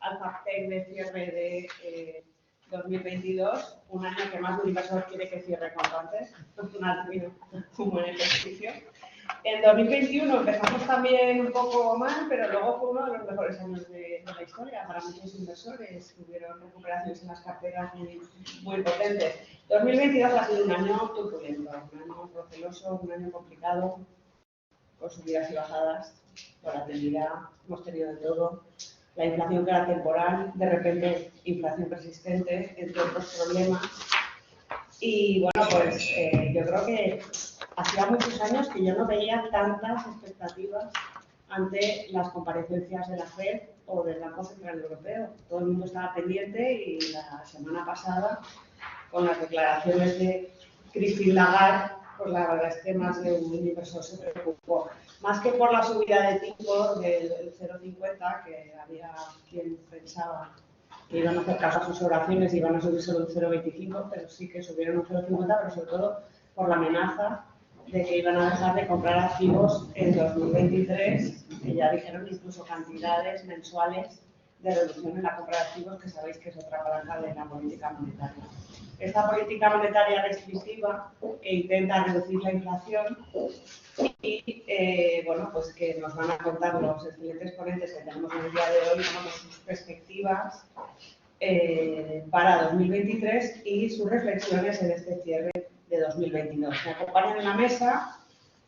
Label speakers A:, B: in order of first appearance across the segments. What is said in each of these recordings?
A: Alphabet de cierre de 2022, un año que más de un inversor quiere que cierre cuanto antes, un buen ejercicio. En 2021 empezamos también un poco mal, pero luego fue uno de los mejores años de la historia para muchos inversores. Tuvieron recuperaciones en las carteras muy potentes. 2022 ha sido un año turbulento, un año proceloso, un año complicado, con subidas y bajadas, volatilidad, hemos tenido de todo. La inflación que era temporal, de repente inflación persistente, entre otros problemas. Y bueno, pues yo creo que hacía muchos años que yo no veía tantas expectativas ante las comparecencias de la FED o del Banco Central Europeo. Todo el mundo estaba pendiente y la semana pasada, con las declaraciones de Christine Lagarde, pues la verdad es que más de un inversor se preocupó. Más que por la subida de tipo del 0,50, que había quien pensaba que iban a hacer caso a sus oraciones y iban a subir solo un 0,25, pero sí que subieron un 0,50, pero sobre todo por la amenaza de que iban a dejar de comprar activos en 2023, que ya dijeron incluso cantidades mensuales de reducción en la compra de activos, que sabéis que es otra palanca de la política monetaria. Esta política monetaria restrictiva que intenta reducir la inflación y bueno, pues que nos van a contar los excelentes ponentes que tenemos en el día de hoy, bueno, sus perspectivas para 2023 y sus reflexiones en este cierre de 2022. Me acompañan en la mesa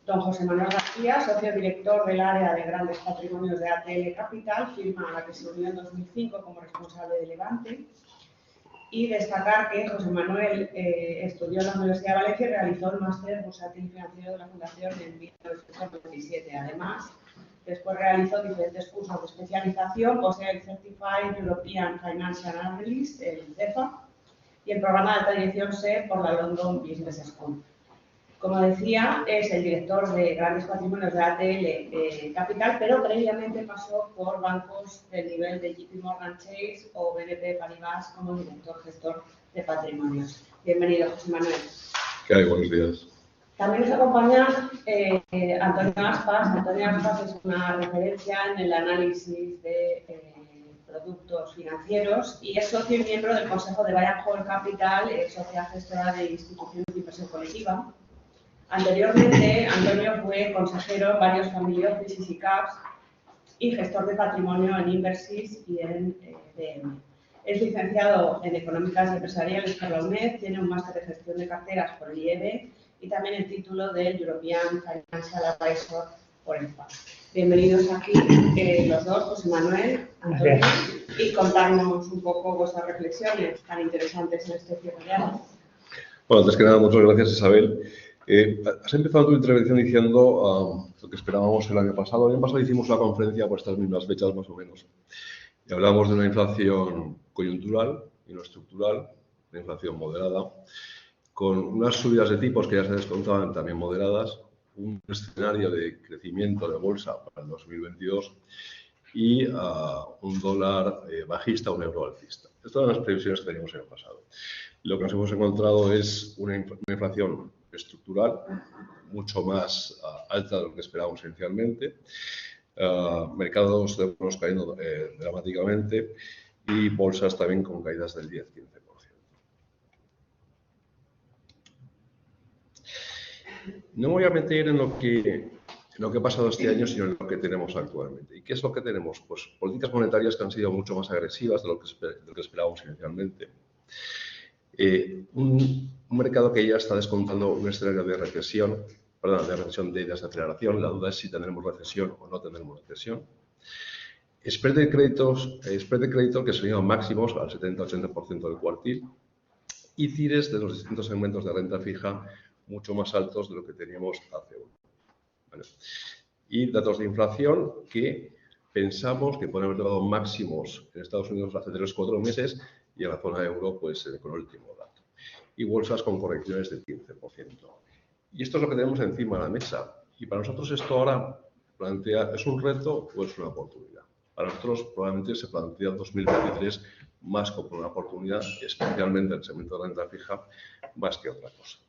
A: don José Manuel García, socio director del área de grandes patrimonios de ATL Capital, firma a la que se unió en 2005 como responsable de Levante. Y destacar que José Manuel estudió en la Universidad de Valencia y realizó el máster bursátil financiero de la Fundación en 1997. Además, después realizó diferentes cursos de especialización, posee el Certified European Financial Analyst, el CEFA, y el programa de alta dirección SE por la London Business School. Como decía, es el director de grandes patrimonios de ATL Capital, pero previamente pasó por bancos del nivel de JP Morgan Chase o BNP Paribas como director gestor de patrimonios. Bienvenido, José Manuel.
B: ¿Qué hay? Buenos días.
A: También nos acompaña Antonio Aspas. Antonio Aspas es una referencia en el análisis de productos financieros y es socio y miembro del Consejo de Buy and Hold Capital, sociedad gestora de instituciones de inversión colectiva. Anteriormente, Antonio fue consejero en varios family offices y CAPs y gestor de patrimonio en Inversis y en DM. Es licenciado en Económicas y Empresariales por la UNED, tiene un máster de gestión de carteras por el IEB y también el título del European Financial Advisor por el FA. Bienvenidos aquí los dos, José Manuel, Antonio, y contarnos un poco vuestras reflexiones tan interesantes en este cierre de año.
B: Bueno, antes que nada, muchas gracias, Isabel. Has empezado tu intervención diciendo lo que esperábamos el año pasado. El año pasado hicimos una conferencia por estas mismas fechas, más o menos. Y hablamos de una inflación coyuntural y no estructural, una inflación moderada, con unas subidas de tipos que ya se descontaban también moderadas, un escenario de crecimiento de bolsa para el 2022 y un dólar bajista, un euro alcista. Estas eran las previsiones que teníamos el año pasado. Lo que nos hemos encontrado es una inflación estructural mucho más alta de lo que esperábamos inicialmente, mercados de bonos cayendo dramáticamente y bolsas también con caídas del 10-15%. No me voy a meter en lo que ha pasado este año, sino en lo que tenemos actualmente. ¿Y qué es lo que tenemos? Pues políticas monetarias que han sido mucho más agresivas de lo que esperábamos inicialmente. Un mercado que ya está descontando un escenario de recesión, de desaceleración. La duda es si tendremos recesión o no tendremos recesión. Spread de crédito que serían máximos al 70-80% del cuartil y CIRES de los distintos segmentos de renta fija mucho más altos de lo que teníamos hace un año. ¿Vale? Y datos de inflación que pensamos que pueden haber dado máximos en Estados Unidos hace 3-4 meses y en la zona euro pues con el último dato. Y bolsas con correcciones del 15%. Y esto es lo que tenemos encima de la mesa. Y para nosotros esto ahora ¿es un reto o es una oportunidad? Para nosotros probablemente se plantea 2023 más como una oportunidad, especialmente en el segmento de renta fija, más que otra cosa.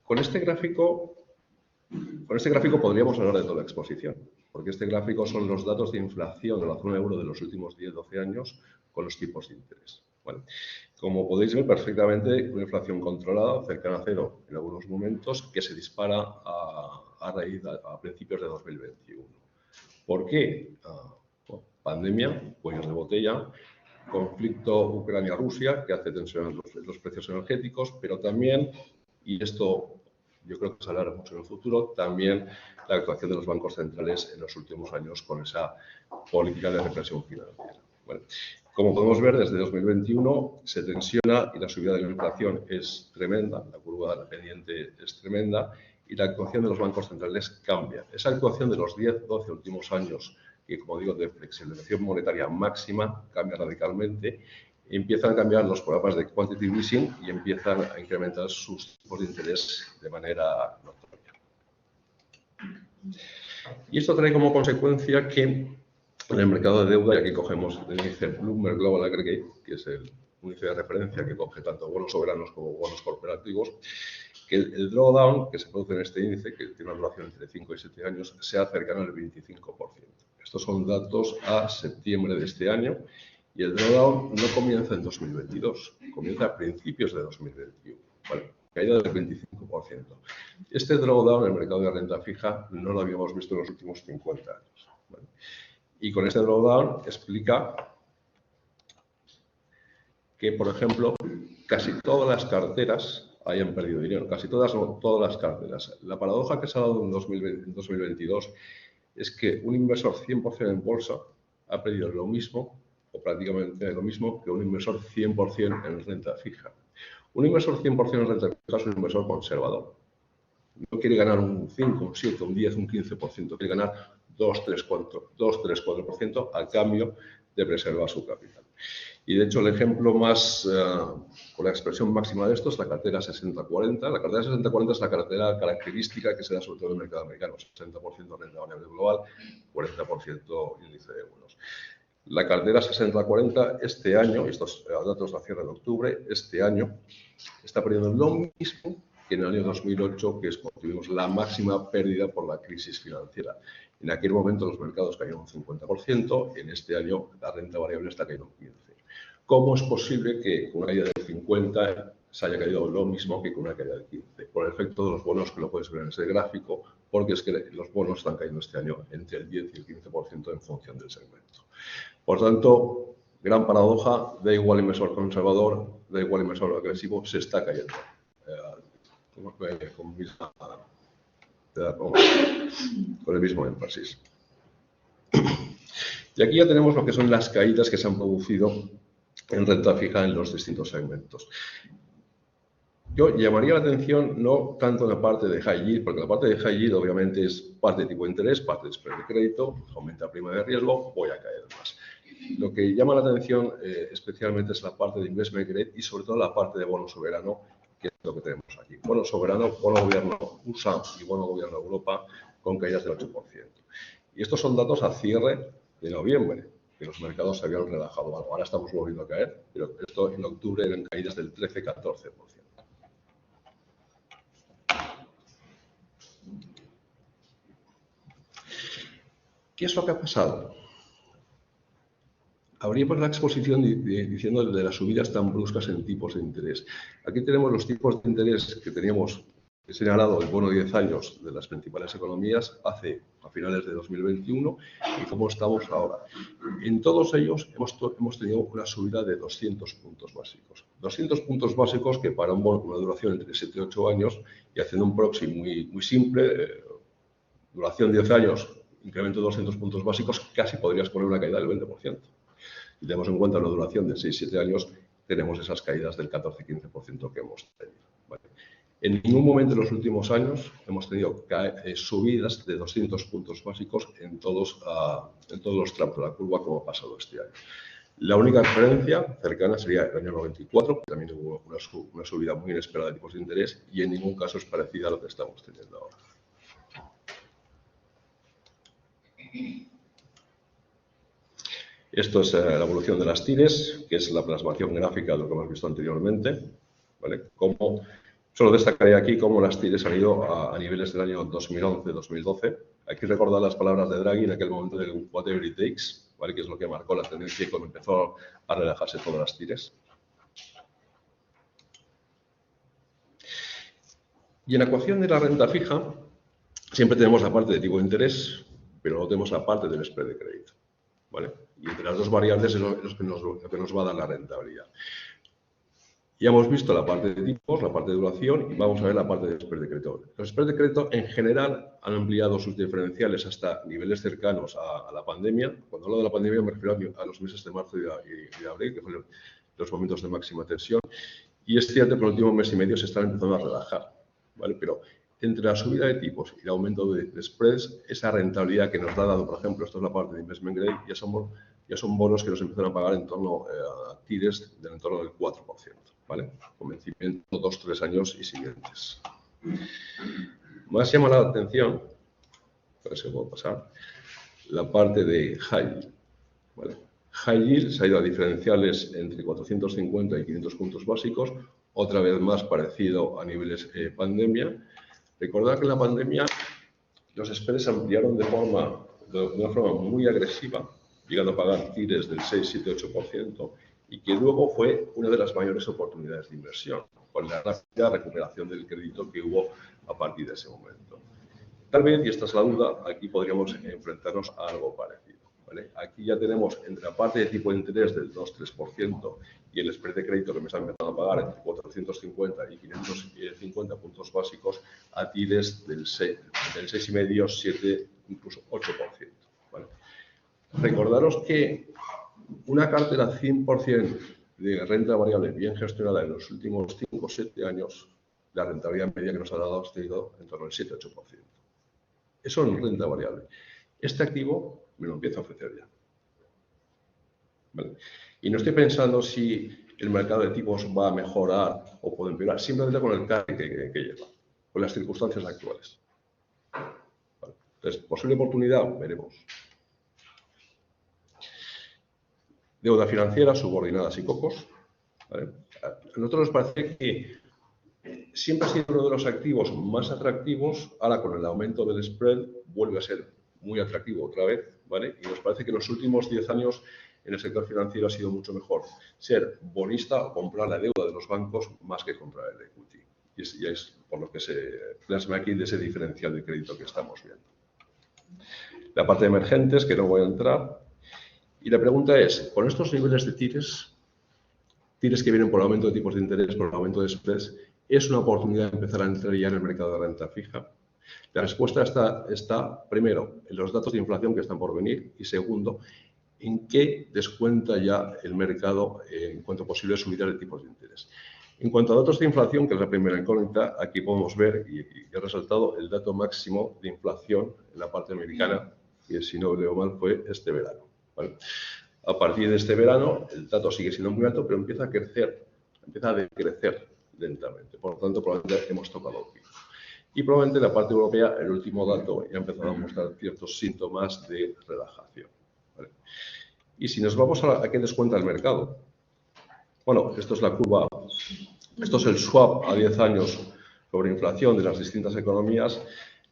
B: Con este gráfico podríamos hablar de toda la exposición. porque este gráfico son los datos de inflación de la zona euro de los últimos 10-12 años con los tipos de interés. Bueno, como podéis ver perfectamente, una inflación controlada, cercana a cero en algunos momentos, que se dispara a principios de 2021. ¿Por qué? Pandemia, cuellos de botella, conflicto Ucrania-Rusia, que hace tensionar los precios energéticos, pero también, y esto yo creo que se hablará mucho en el futuro, también la actuación de los bancos centrales en los últimos años con esa política de represión financiera. Bueno, como podemos ver, desde 2021 se tensiona y la subida de la inflación es tremenda, la curva, la pendiente es tremenda, y la actuación de los bancos centrales cambia. Esa actuación de los 10-12 últimos años, que como digo, de flexibilización monetaria máxima, cambia radicalmente. Empiezan a cambiar los programas de quantitative easing y empiezan a incrementar sus tipos de interés de manera notoria. Y esto trae como consecuencia que en el mercado de deuda, y aquí cogemos el índice Bloomberg Global Aggregate, que es el índice de referencia que coge tanto bonos soberanos como bonos corporativos, que el drawdown que se produce en este índice, que tiene una duración entre 5 y 7 años, sea cercano al 25%. Estos son datos a septiembre de este año y el drawdown no comienza en 2022, comienza a principios de 2021. Vale, caída del 25%. Este drawdown en el mercado de renta fija no lo habíamos visto en los últimos 50 años. ¿Vale? Y con este drawdown explica que, por ejemplo, casi todas las carteras hayan perdido dinero, casi todas, no, todas las carteras. La paradoja que se ha dado en 2022 es que un inversor 100% en bolsa ha perdido lo mismo, o prácticamente lo mismo, que un inversor 100% en renta fija. Un inversor 100% en renta fija es un inversor conservador. No quiere ganar un 5, un 7, un 10, un 15%, quiere ganar 2, 3, 4% al cambio de preservar su capital. Y de hecho el ejemplo más, con la expresión máxima de esto es la cartera 60-40. La cartera 60-40 es la cartera característica que se da sobre todo en el mercado americano, 60% renta variable global, 40% índice de bonos. La cartera 60-40 este año, estos datos a cierre de octubre, este año está perdiendo lo mismo que en el año 2008, que es cuando tuvimos la máxima pérdida por la crisis financiera. En aquel momento los mercados cayeron un 50%, en este año la renta variable está cayendo un 15%. ¿Cómo es posible que con una caída del 50 se haya caído lo mismo que con una caída del 15? Por el efecto de los bonos, que lo puedes ver en ese gráfico, porque es que los bonos están cayendo este año entre el 10 y el 15% en función del segmento. Por tanto, gran paradoja, da igual inversor conservador, da igual inversor agresivo, se está cayendo. Con el mismo énfasis. Y aquí ya tenemos lo que son las caídas que se han producido en renta fija en los distintos segmentos. Yo llamaría la atención no tanto en la parte de high yield, porque la parte de high yield obviamente es parte de tipo de interés, parte de spread de crédito, aumenta prima de riesgo, voy a caer más. Lo que llama la atención especialmente es la parte de investment grade y sobre todo la parte de bono soberano, que es lo que tenemos aquí. Bono soberano, bono gobierno USA y bono gobierno Europa con caídas del 8%. Y estos son datos a cierre de noviembre, que los mercados se habían relajado algo. Ahora estamos volviendo a caer, pero esto en octubre eran caídas del 13-14%. ¿Qué es lo que ha pasado? Abrimos la exposición diciendo de las subidas tan bruscas en tipos de interés. Aquí tenemos los tipos de interés que teníamos señalado el bono de 10 años de las principales economías a finales de 2021 y cómo estamos ahora. En todos ellos hemos tenido una subida de 200 puntos básicos. 200 puntos básicos que para un bono con una duración entre 7 y 8 años y haciendo un proxy muy simple, duración 10 años, incremento de 200 puntos básicos, casi podrías poner una caída del 20%. Si tenemos en cuenta una duración de 6-7 años, tenemos esas caídas del 14-15% que hemos tenido. ¿Vale? En ningún momento en los últimos años hemos tenido subidas de 200 puntos básicos en todos los tramos de la curva como ha pasado este año. La única referencia cercana sería el año 94, que también hubo una subida muy inesperada de tipos de interés y en ningún caso es parecida a lo que estamos teniendo ahora. Esto es la evolución de las TIRES, que es la plasmación gráfica de lo que hemos visto anteriormente, ¿vale? Cómo Solo destacaré aquí cómo las TIRES han ido a niveles del año 2011-2012. Hay que recordar las palabras de Draghi en aquel momento de whatever it takes, ¿vale? Que es lo que marcó la tendencia cuando empezó a relajarse todas las TIRES. Y en la ecuación de la renta fija, siempre tenemos la parte de tipo de interés, pero no tenemos la parte del spread de crédito, ¿vale? Y entre las dos variables es lo que nos va a dar la rentabilidad. Ya hemos visto la parte de tipos, la parte de duración y vamos a ver la parte de spread de crédito. Los spread de crédito en general han ampliado sus diferenciales hasta niveles cercanos a la pandemia. Cuando hablo de la pandemia me refiero a los meses de marzo y de abril, que fueron los momentos de máxima tensión. Y es cierto que en el último mes y medio se están empezando a relajar, ¿vale? Pero entre la subida de tipos y el aumento de spreads, esa rentabilidad que nos ha dado, por ejemplo, esto es la parte de investment grade, ya son bonos que nos empiezan a pagar en torno a TIRES del entorno del 4%, ¿vale? Con vencimiento 2-3 años y siguientes. Más llama la atención, a ver si puedo pasar, la parte de high yield, ¿vale? High yield se ha ido a diferenciales entre 450 y 500 puntos básicos, otra vez más parecido a niveles pandemia. Recordad que en la pandemia los spreads se ampliaron de una forma muy agresiva, llegando a pagar TIRES del 6, 7, 8%, y que luego fue una de las mayores oportunidades de inversión, con la rápida recuperación del crédito que hubo a partir de ese momento. Tal vez, y esta es la duda, aquí podríamos enfrentarnos a algo parecido, ¿vale? Aquí ya tenemos entre la parte de tipo de interés del 2-3% y el spread de crédito que me están empezando a pagar entre 450 y 550 puntos básicos a TIRES del 6,5, 7, incluso 8%, ¿vale? Recordaros que una cartera 100% de renta variable bien gestionada en los últimos 5 o 7 años, la rentabilidad media que nos ha dado ha sido en torno al 7-8%. Eso en renta variable. Este activo me lo empiezo a ofrecer ya, ¿vale? Y no estoy pensando si el mercado de tipos va a mejorar o puede empeorar, simplemente con el carry que lleva, con las circunstancias actuales, ¿vale? Entonces, posible oportunidad, veremos. Deuda financiera, subordinadas y cocos, ¿vale? A nosotros nos parece que siempre ha sido uno de los activos más atractivos. Ahora, con el aumento del spread, vuelve a ser muy atractivo otra vez, ¿vale? Y nos parece que en los últimos 10 años en el sector financiero ha sido mucho mejor ser bonista o comprar la deuda de los bancos más que comprar el equity. Y es por lo que se plasma aquí de ese diferencial de crédito que estamos viendo. La parte de emergentes, que no voy a entrar. Y la pregunta es, con estos niveles de TIRES que vienen por el aumento de tipos de interés, por el aumento de spreads, ¿es una oportunidad de empezar a entrar ya en el mercado de renta fija? La respuesta está, primero, en los datos de inflación que están por venir y, segundo, en qué descuenta ya el mercado en cuanto a posibles subidas de tipos de interés. En cuanto a datos de inflación, que es la primera incógnita, aquí podemos ver, y he resaltado, el dato máximo de inflación en la parte americana, que si no leo mal fue este verano, ¿vale? A partir de este verano, el dato sigue siendo muy alto, pero empieza a decrecer lentamente. Por lo tanto, probablemente hemos tocado el pico. Y probablemente en la parte europea, el último dato ya ha empezado a mostrar ciertos síntomas de relajación, ¿vale? Y si nos vamos a qué descuenta el mercado, bueno, esto es la curva, esto es el swap a 10 años sobre inflación de las distintas economías.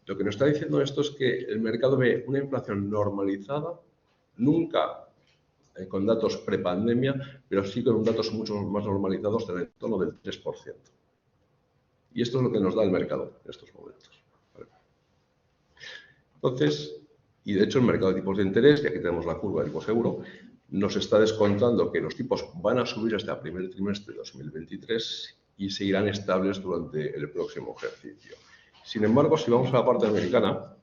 B: Lo que nos está diciendo esto es que el mercado ve una inflación normalizada, nunca con datos prepandemia, pero sí con datos mucho más normalizados en el entorno del 3%. Y esto es lo que nos da el mercado en estos momentos, ¿vale? Entonces, y de hecho el mercado de tipos de interés, y aquí tenemos la curva del tipo seguro, nos está descontando que los tipos van a subir hasta el primer trimestre de 2023 y seguirán estables durante el próximo ejercicio. Sin embargo, si vamos a la parte americana,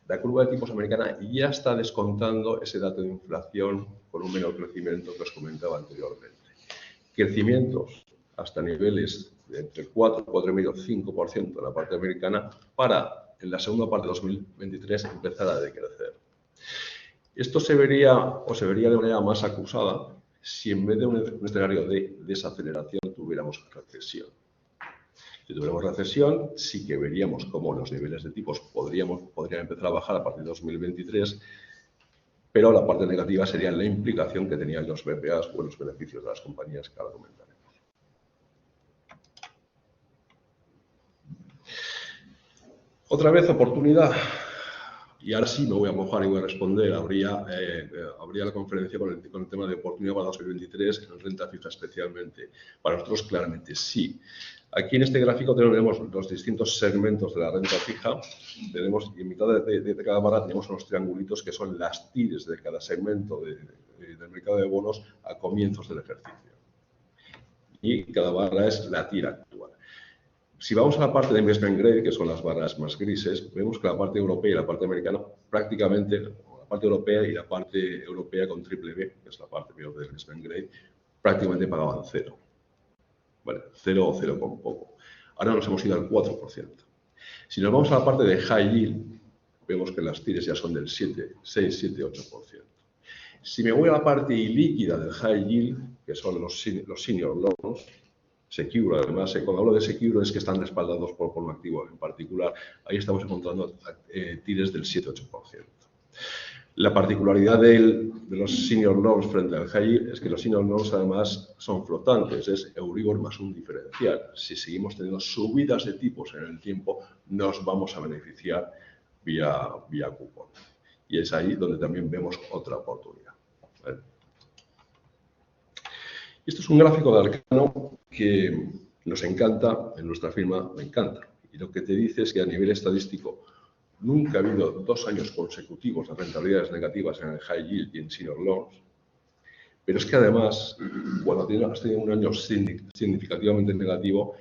B: la curva de tipos americana ya está descontando ese dato de inflación con un menor crecimiento que os comentaba anteriormente. Crecimientos hasta niveles de entre el 4, 4,5, 5% en la parte americana para, en la segunda parte de 2023, empezar a decrecer. Esto se vería de manera más acusada si en vez de un escenario de desaceleración tuviéramos recesión. Si tuviéramos recesión, sí que veríamos cómo los niveles de tipos podrían empezar a bajar a partir de 2023, pero la parte negativa sería la implicación que tenían los BPAs o los beneficios de las compañías que ahora comentaremos. Otra vez, oportunidad. Y ahora sí me voy a mojar y voy a responder. Habría la conferencia con el tema de oportunidad para 2023 en renta fija especialmente. Para nosotros, claramente, sí. Aquí en este gráfico tenemos los distintos segmentos de la renta fija. Tenemos, y en mitad de cada barra tenemos unos triangulitos que son las TIRs de cada segmento del mercado de bonos a comienzos del ejercicio. Y cada barra es la TIR actual. Si vamos a la parte de investment grade, que son las barras más grises, vemos que la parte europea y la parte americana prácticamente, la parte europea y la parte europea con triple B, que es la parte peor del investment grade, prácticamente pagaban cero. ¿Vale? Cero o cero con poco. Ahora nos hemos ido al 4%. Si nos vamos a la parte de high yield, vemos que las tires ya son del 6, 7, 8%. Si me voy a la parte ilíquida del high yield, que son los senior loans, secure, además, cuando hablo de secure es que están respaldados por un activo en particular, ahí estamos encontrando tires del 7-8%. La particularidad de los senior loans frente al high yield es que los senior loans además son flotantes, es Euribor más un diferencial. Si seguimos teniendo subidas de tipos en el tiempo, nos vamos a beneficiar vía cupón. Y es ahí donde también vemos otra oportunidad. ¿Vale? Esto es un gráfico de Arcano que nos encanta, en nuestra firma me encanta. Y lo que te dice es que a nivel estadístico nunca ha habido 2 años consecutivos de rentabilidades negativas en el high yield y en senior loans. Pero es que además, cuando has tenido un año significativamente negativo,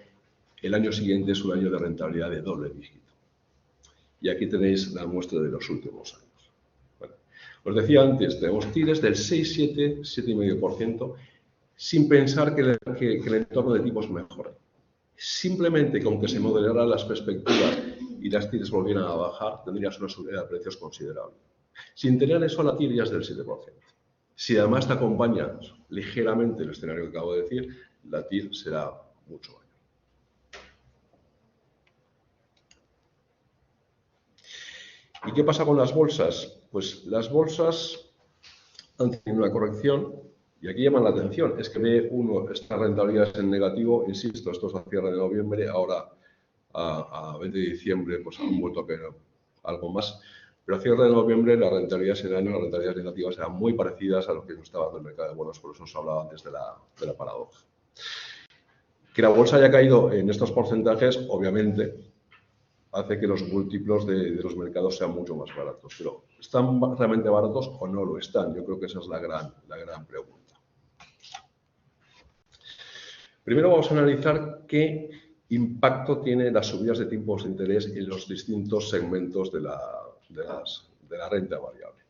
B: el año siguiente es un año de rentabilidad de doble dígito. Y aquí tenéis la muestra de los últimos años. Bueno, os decía antes, tenemos tires del 6, 7, 7,5%, sin pensar que el entorno de tipos mejore. Simplemente con que se moderaran las perspectivas y las tires volvieran a bajar, tendrías una subida de precios considerable. Sin tener eso, la TIR ya es del 7%. Si además te acompaña ligeramente el escenario que acabo de decir, la TIR será mucho mayor. ¿Y qué pasa con las bolsas? Pues las bolsas han tenido una corrección. Y aquí llama la atención, es que ve uno estas rentabilidades en negativo, insisto, esto es a cierre de noviembre, ahora a 20 de diciembre pues han vuelto a caer algo más, pero a cierre de noviembre las rentabilidades en el año, las rentabilidades negativas eran muy parecidas a lo que nos estaba dando el mercado de bonos, por eso os hablaba antes de la paradoja. Que la bolsa haya caído en estos porcentajes, obviamente, hace que los múltiplos de los mercados sean mucho más baratos, pero ¿están realmente baratos o no lo están? Yo creo que esa es la gran pregunta. Primero vamos a analizar qué impacto tiene las subidas de tipos de interés en los distintos segmentos de la renta variable.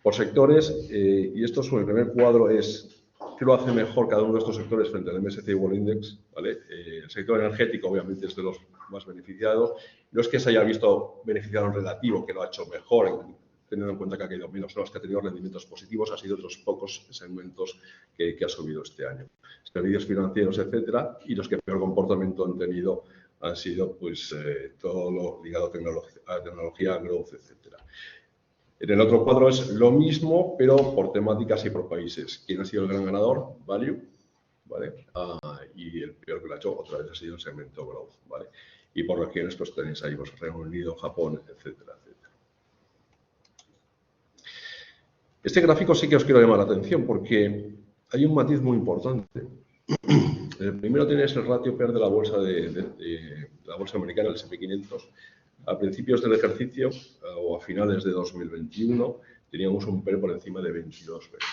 B: Por sectores, y esto es el primer cuadro, es qué lo hace mejor cada uno de estos sectores frente al MSCI World Index. ¿Vale? El sector energético obviamente es de los más beneficiados. No es que se haya visto beneficiado en relativo, que lo ha hecho mejor, teniendo en cuenta que ha caído menos, los que ha tenido rendimientos positivos, ha sido de los pocos segmentos que ha subido este año. Servicios financieros, etcétera, y los que peor comportamiento han tenido han sido pues todo lo ligado a tecnología, growth, etcétera. En el otro cuadro es lo mismo, pero por temáticas y por países. ¿Quién ha sido el gran ganador? Value, ¿vale? Y el peor que lo ha hecho otra vez ha sido el segmento growth, ¿vale? Y por regiones pues tenéis ahí pues, Reino Unido, Japón, etcétera, etcétera. Este gráfico sí que os quiero llamar la atención porque hay un matiz muy importante. El primero tenéis el ratio PER de la bolsa la bolsa americana, el S&P 500. A principios del ejercicio o a finales de 2021 teníamos un PER por encima de 22 veces.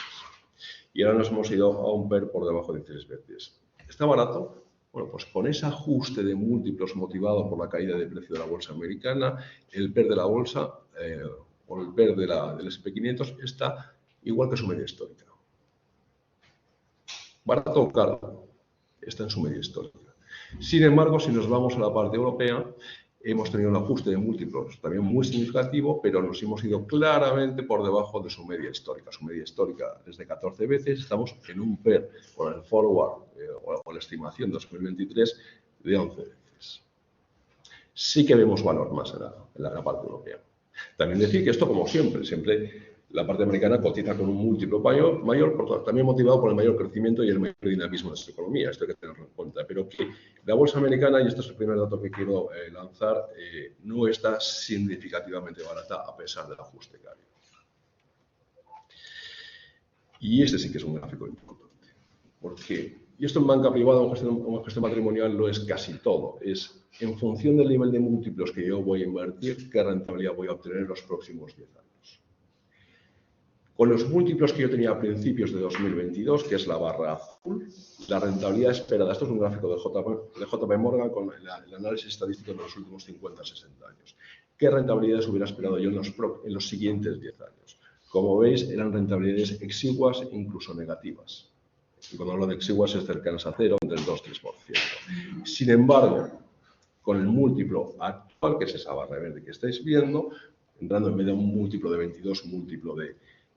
B: Y ahora nos hemos ido a un PER por debajo de 3 veces. ¿Está barato? Bueno, pues con ese ajuste de múltiplos motivado por la caída de precio de la bolsa americana, el PER de la bolsa o el PER del S&P 500 está igual que su media histórica. ¿Barato o caro? Está en su media histórica. Sin embargo, si nos vamos a la parte europea, hemos tenido un ajuste de múltiplos también muy significativo, pero nos hemos ido claramente por debajo de su media histórica. Su media histórica es de 14 veces, estamos en un PER por el forward o la estimación 2023 de 11 veces. Sí que vemos valor más en la parte europea. También decir que esto, como siempre La parte americana cotiza con un múltiplo mayor, también motivado por el mayor crecimiento y el mayor dinamismo de su economía. Esto hay que tenerlo en cuenta. Pero que la bolsa americana, y este es el primer dato que quiero lanzar, no está significativamente barata a pesar del ajuste que ha habido. Y este sí que es un gráfico importante. Porque, y esto en banca privada o en gestión patrimonial lo es casi todo. Es en función del nivel de múltiplos que yo voy a invertir, qué rentabilidad voy a obtener en los próximos 10 años. Con los múltiplos que yo tenía a principios de 2022, que es la barra azul, la rentabilidad esperada, esto es un gráfico de JP Morgan con el análisis estadístico de los últimos 50-60 años. ¿Qué rentabilidades hubiera esperado yo en los siguientes 10 años? Como veis, eran rentabilidades exiguas e incluso negativas. Y cuando hablo de exiguas es cercanas a cero, del 2-3%. Sin embargo, con el múltiplo actual, que es esa barra verde que estáis viendo, entrando en vez de un múltiplo de 22, un múltiplo de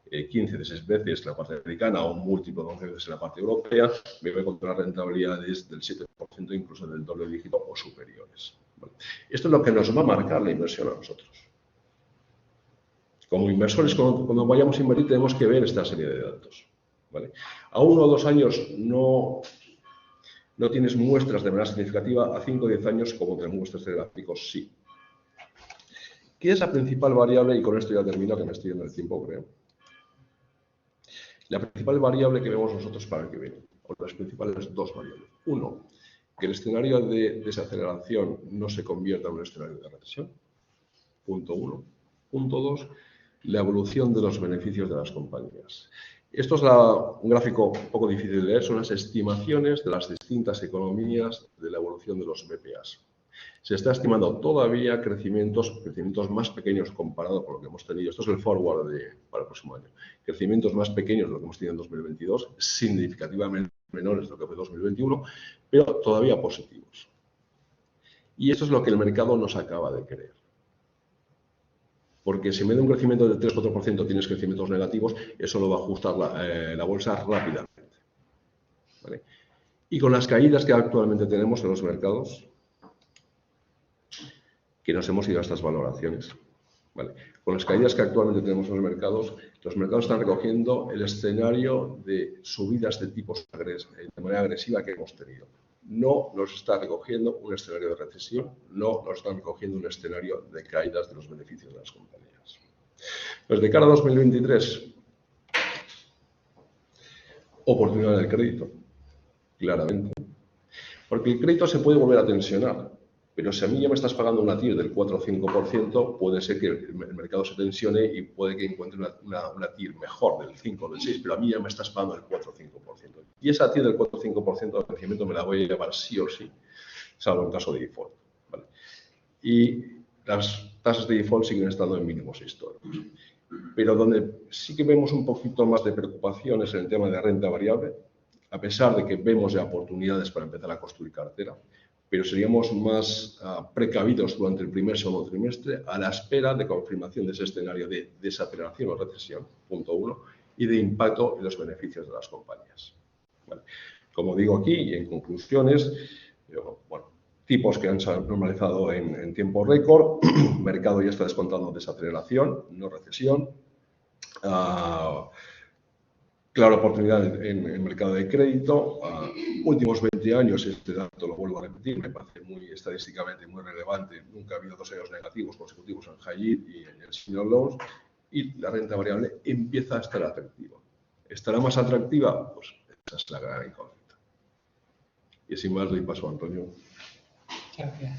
B: 15 de 6 veces en la parte americana o un múltiplo de 11 veces en la parte europea, me voy a encontrar rentabilidades del 7%, incluso del doble dígito o superiores. ¿Vale? Esto es lo que nos va a marcar la inversión a nosotros. Como inversores, cuando vayamos a invertir, tenemos que ver esta serie de datos. ¿Vale? A 1 o 2 años no tienes muestras de manera significativa, a 5 o 10 años, como te muestras de gráficos, sí. ¿Qué es la principal variable? Y con esto ya termino, que me estoy yendo el tiempo, creo. La principal variable que vemos nosotros para el que viene, o las principales dos variables. Uno, que el escenario de desaceleración no se convierta en un escenario de recesión. Punto 1. Punto 2, la evolución de los beneficios de las compañías. Esto es un gráfico un poco difícil de leer, son las estimaciones de las distintas economías de la evolución de los BPAs. Se está estimando todavía crecimientos más pequeños comparado con lo que hemos tenido. Esto es el forward para el próximo año. Crecimientos más pequeños de lo que hemos tenido en 2022, significativamente menores de lo que fue 2021, pero todavía positivos. Y esto es lo que el mercado nos acaba de creer. Porque si en vez de un crecimiento del 3-4% tienes crecimientos negativos, eso lo va a ajustar la bolsa rápidamente. ¿Vale? Y con las caídas que actualmente tenemos en los mercados, que nos hemos ido a estas valoraciones. ¿Vale? Con las caídas que actualmente tenemos en los mercados están recogiendo el escenario de subidas de tipos de manera agresiva que hemos tenido. No nos está recogiendo un escenario de recesión, no nos están recogiendo un escenario de caídas de los beneficios de las compañías. Pues de cara a 2023, oportunidad del crédito, claramente. Porque el crédito se puede volver a tensionar. Pero si a mí ya me estás pagando una TIR del 4 o 5%, puede ser que el mercado se tensione y puede que encuentre una TIR mejor del 5 o del 6, pero a mí ya me estás pagando el 4 o 5%. Y esa TIR del 4 o 5% de crecimiento me la voy a llevar sí o sí, salvo en caso de default. ¿Vale? Y las tasas de default siguen estando en mínimos históricos. Pero donde sí que vemos un poquito más de preocupación es en el tema de renta variable, a pesar de que vemos ya oportunidades para empezar a construir cartera, pero seríamos más precavidos durante el primer y segundo trimestre a la espera de confirmación de ese escenario de desaceleración o recesión, punto 1, y de impacto en los beneficios de las compañías. Vale. Como digo aquí, y en conclusiones, bueno, tipos que han normalizado en tiempo récord, mercado ya está descontando desaceleración, no recesión, clara oportunidad en el mercado de crédito. Últimos 20 años, este dato lo vuelvo a repetir, me parece estadísticamente muy relevante. Nunca ha habido 2 años negativos consecutivos en high yield y en el senior loans. Y la renta variable empieza a estar atractiva. ¿Estará más atractiva? Pues esa es la gran incógnita. Y sin más, doy paso a Antonio.
C: Gracias.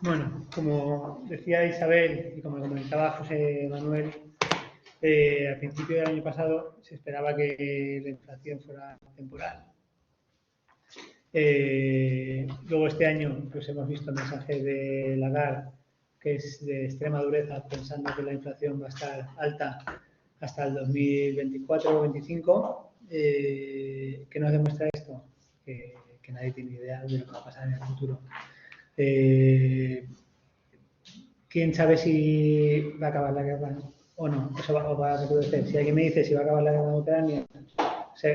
C: Bueno, como decía Isabel y como comentaba José Manuel, al principio del año pasado se esperaba que la inflación fuera temporal. Luego este año pues hemos visto el mensaje de Lagarde, que es de extrema dureza, pensando que la inflación va a estar alta hasta el 2024 o 2025. ¿Qué nos demuestra esto? Que nadie tiene idea de lo que va a pasar en el futuro. ¿Quién sabe si va a acabar la guerra o no, o va a recrudecer. Si alguien me dice si va a acabar la guerra en Ucrania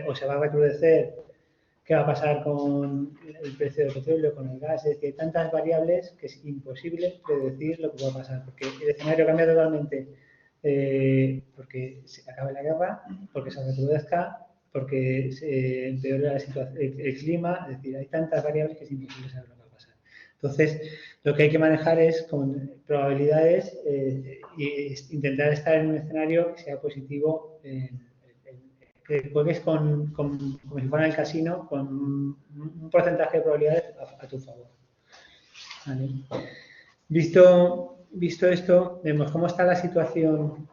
C: o se va a recrudecer, qué va a pasar con el precio del petróleo, con el gas, es decir, hay tantas variables que es imposible predecir lo que va a pasar, porque el escenario cambia totalmente, porque se acabe la guerra, porque se recrudezca, porque se empeore la situación, el clima, es decir, hay tantas variables que es imposible saber lo que va a pasar. Entonces, lo que hay que manejar es con probabilidades e intentar estar en un escenario que sea positivo, que juegues como si fuera en el casino, con un porcentaje de probabilidades a tu favor. ¿Vale? Visto esto, vemos cómo está la situación.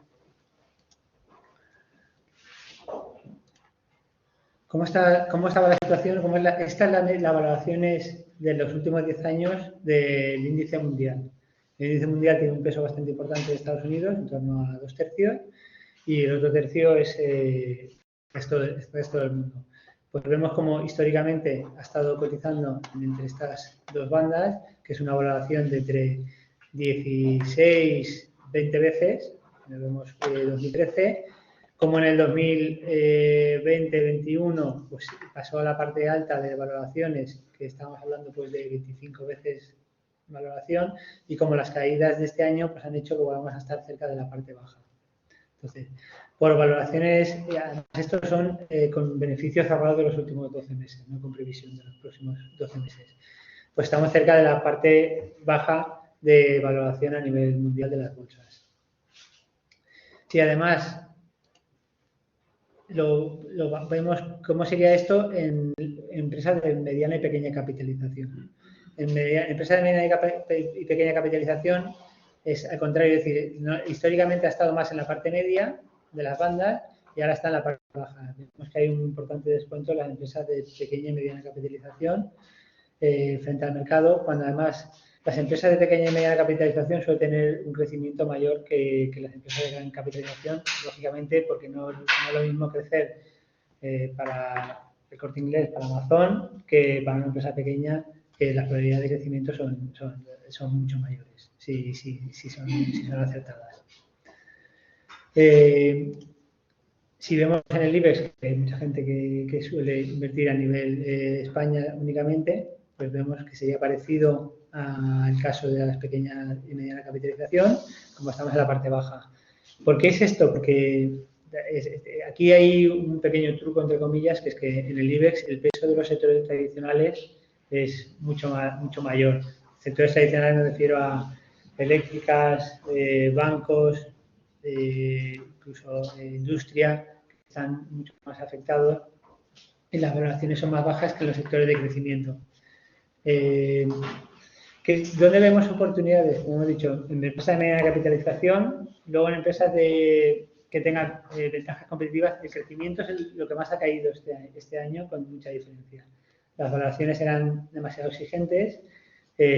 C: ¿Cómo estaba la situación? Esta es la valoraciones de los últimos 10 años del índice mundial. El índice mundial tiene un peso bastante importante de Estados Unidos, en torno a 2/3, y el otro tercio es el resto del mundo. Pues vemos como históricamente ha estado cotizando entre estas dos bandas, que es una valoración de entre 16, 20 veces, vemos 2013, como en el 2020-21 pues pasó a la parte alta de valoraciones, que estamos hablando pues de 25 veces valoración, y como las caídas de este año pues han hecho que vamos a estar cerca de la parte baja. Entonces, por valoraciones, estos son con beneficios cerrados de los últimos 12 meses, no con previsión de los próximos 12 meses. Pues estamos cerca de la parte baja de valoración a nivel mundial de las bolsas. Si además vemos cómo sería esto en empresas de mediana y pequeña capitalización. En empresas de mediana y pequeña capitalización es al contrario, es decir, históricamente ha estado más en la parte media de las bandas y ahora está en la parte baja. Vemos que hay un importante descuento en las empresas de pequeña y mediana capitalización frente al mercado, cuando además las empresas de pequeña y mediana capitalización suelen tener un crecimiento mayor que las empresas de gran capitalización, lógicamente porque no es lo mismo crecer para el Corte Inglés, para Amazon, que para una empresa pequeña, que las probabilidades de crecimiento son mucho mayores, si son acertadas. Si vemos en el IBEX, que hay mucha gente que suele invertir a nivel España únicamente, pues vemos que sería parecido al caso de las pequeñas y mediana capitalización, como estamos en la parte baja. ¿Por qué es esto? Porque aquí hay un pequeño truco, entre comillas, que es que en el IBEX el peso de los sectores tradicionales es mucho mayor. Sectores tradicionales me refiero a eléctricas, bancos, incluso industria, que están mucho más afectados y las valoraciones son más bajas que en los sectores de crecimiento. ¿Dónde vemos oportunidades? Como hemos dicho, en empresas de mediana capitalización, luego en empresas que tengan ventajas competitivas. El crecimiento es lo que más ha caído este año con mucha diferencia. Las valoraciones eran demasiado exigentes,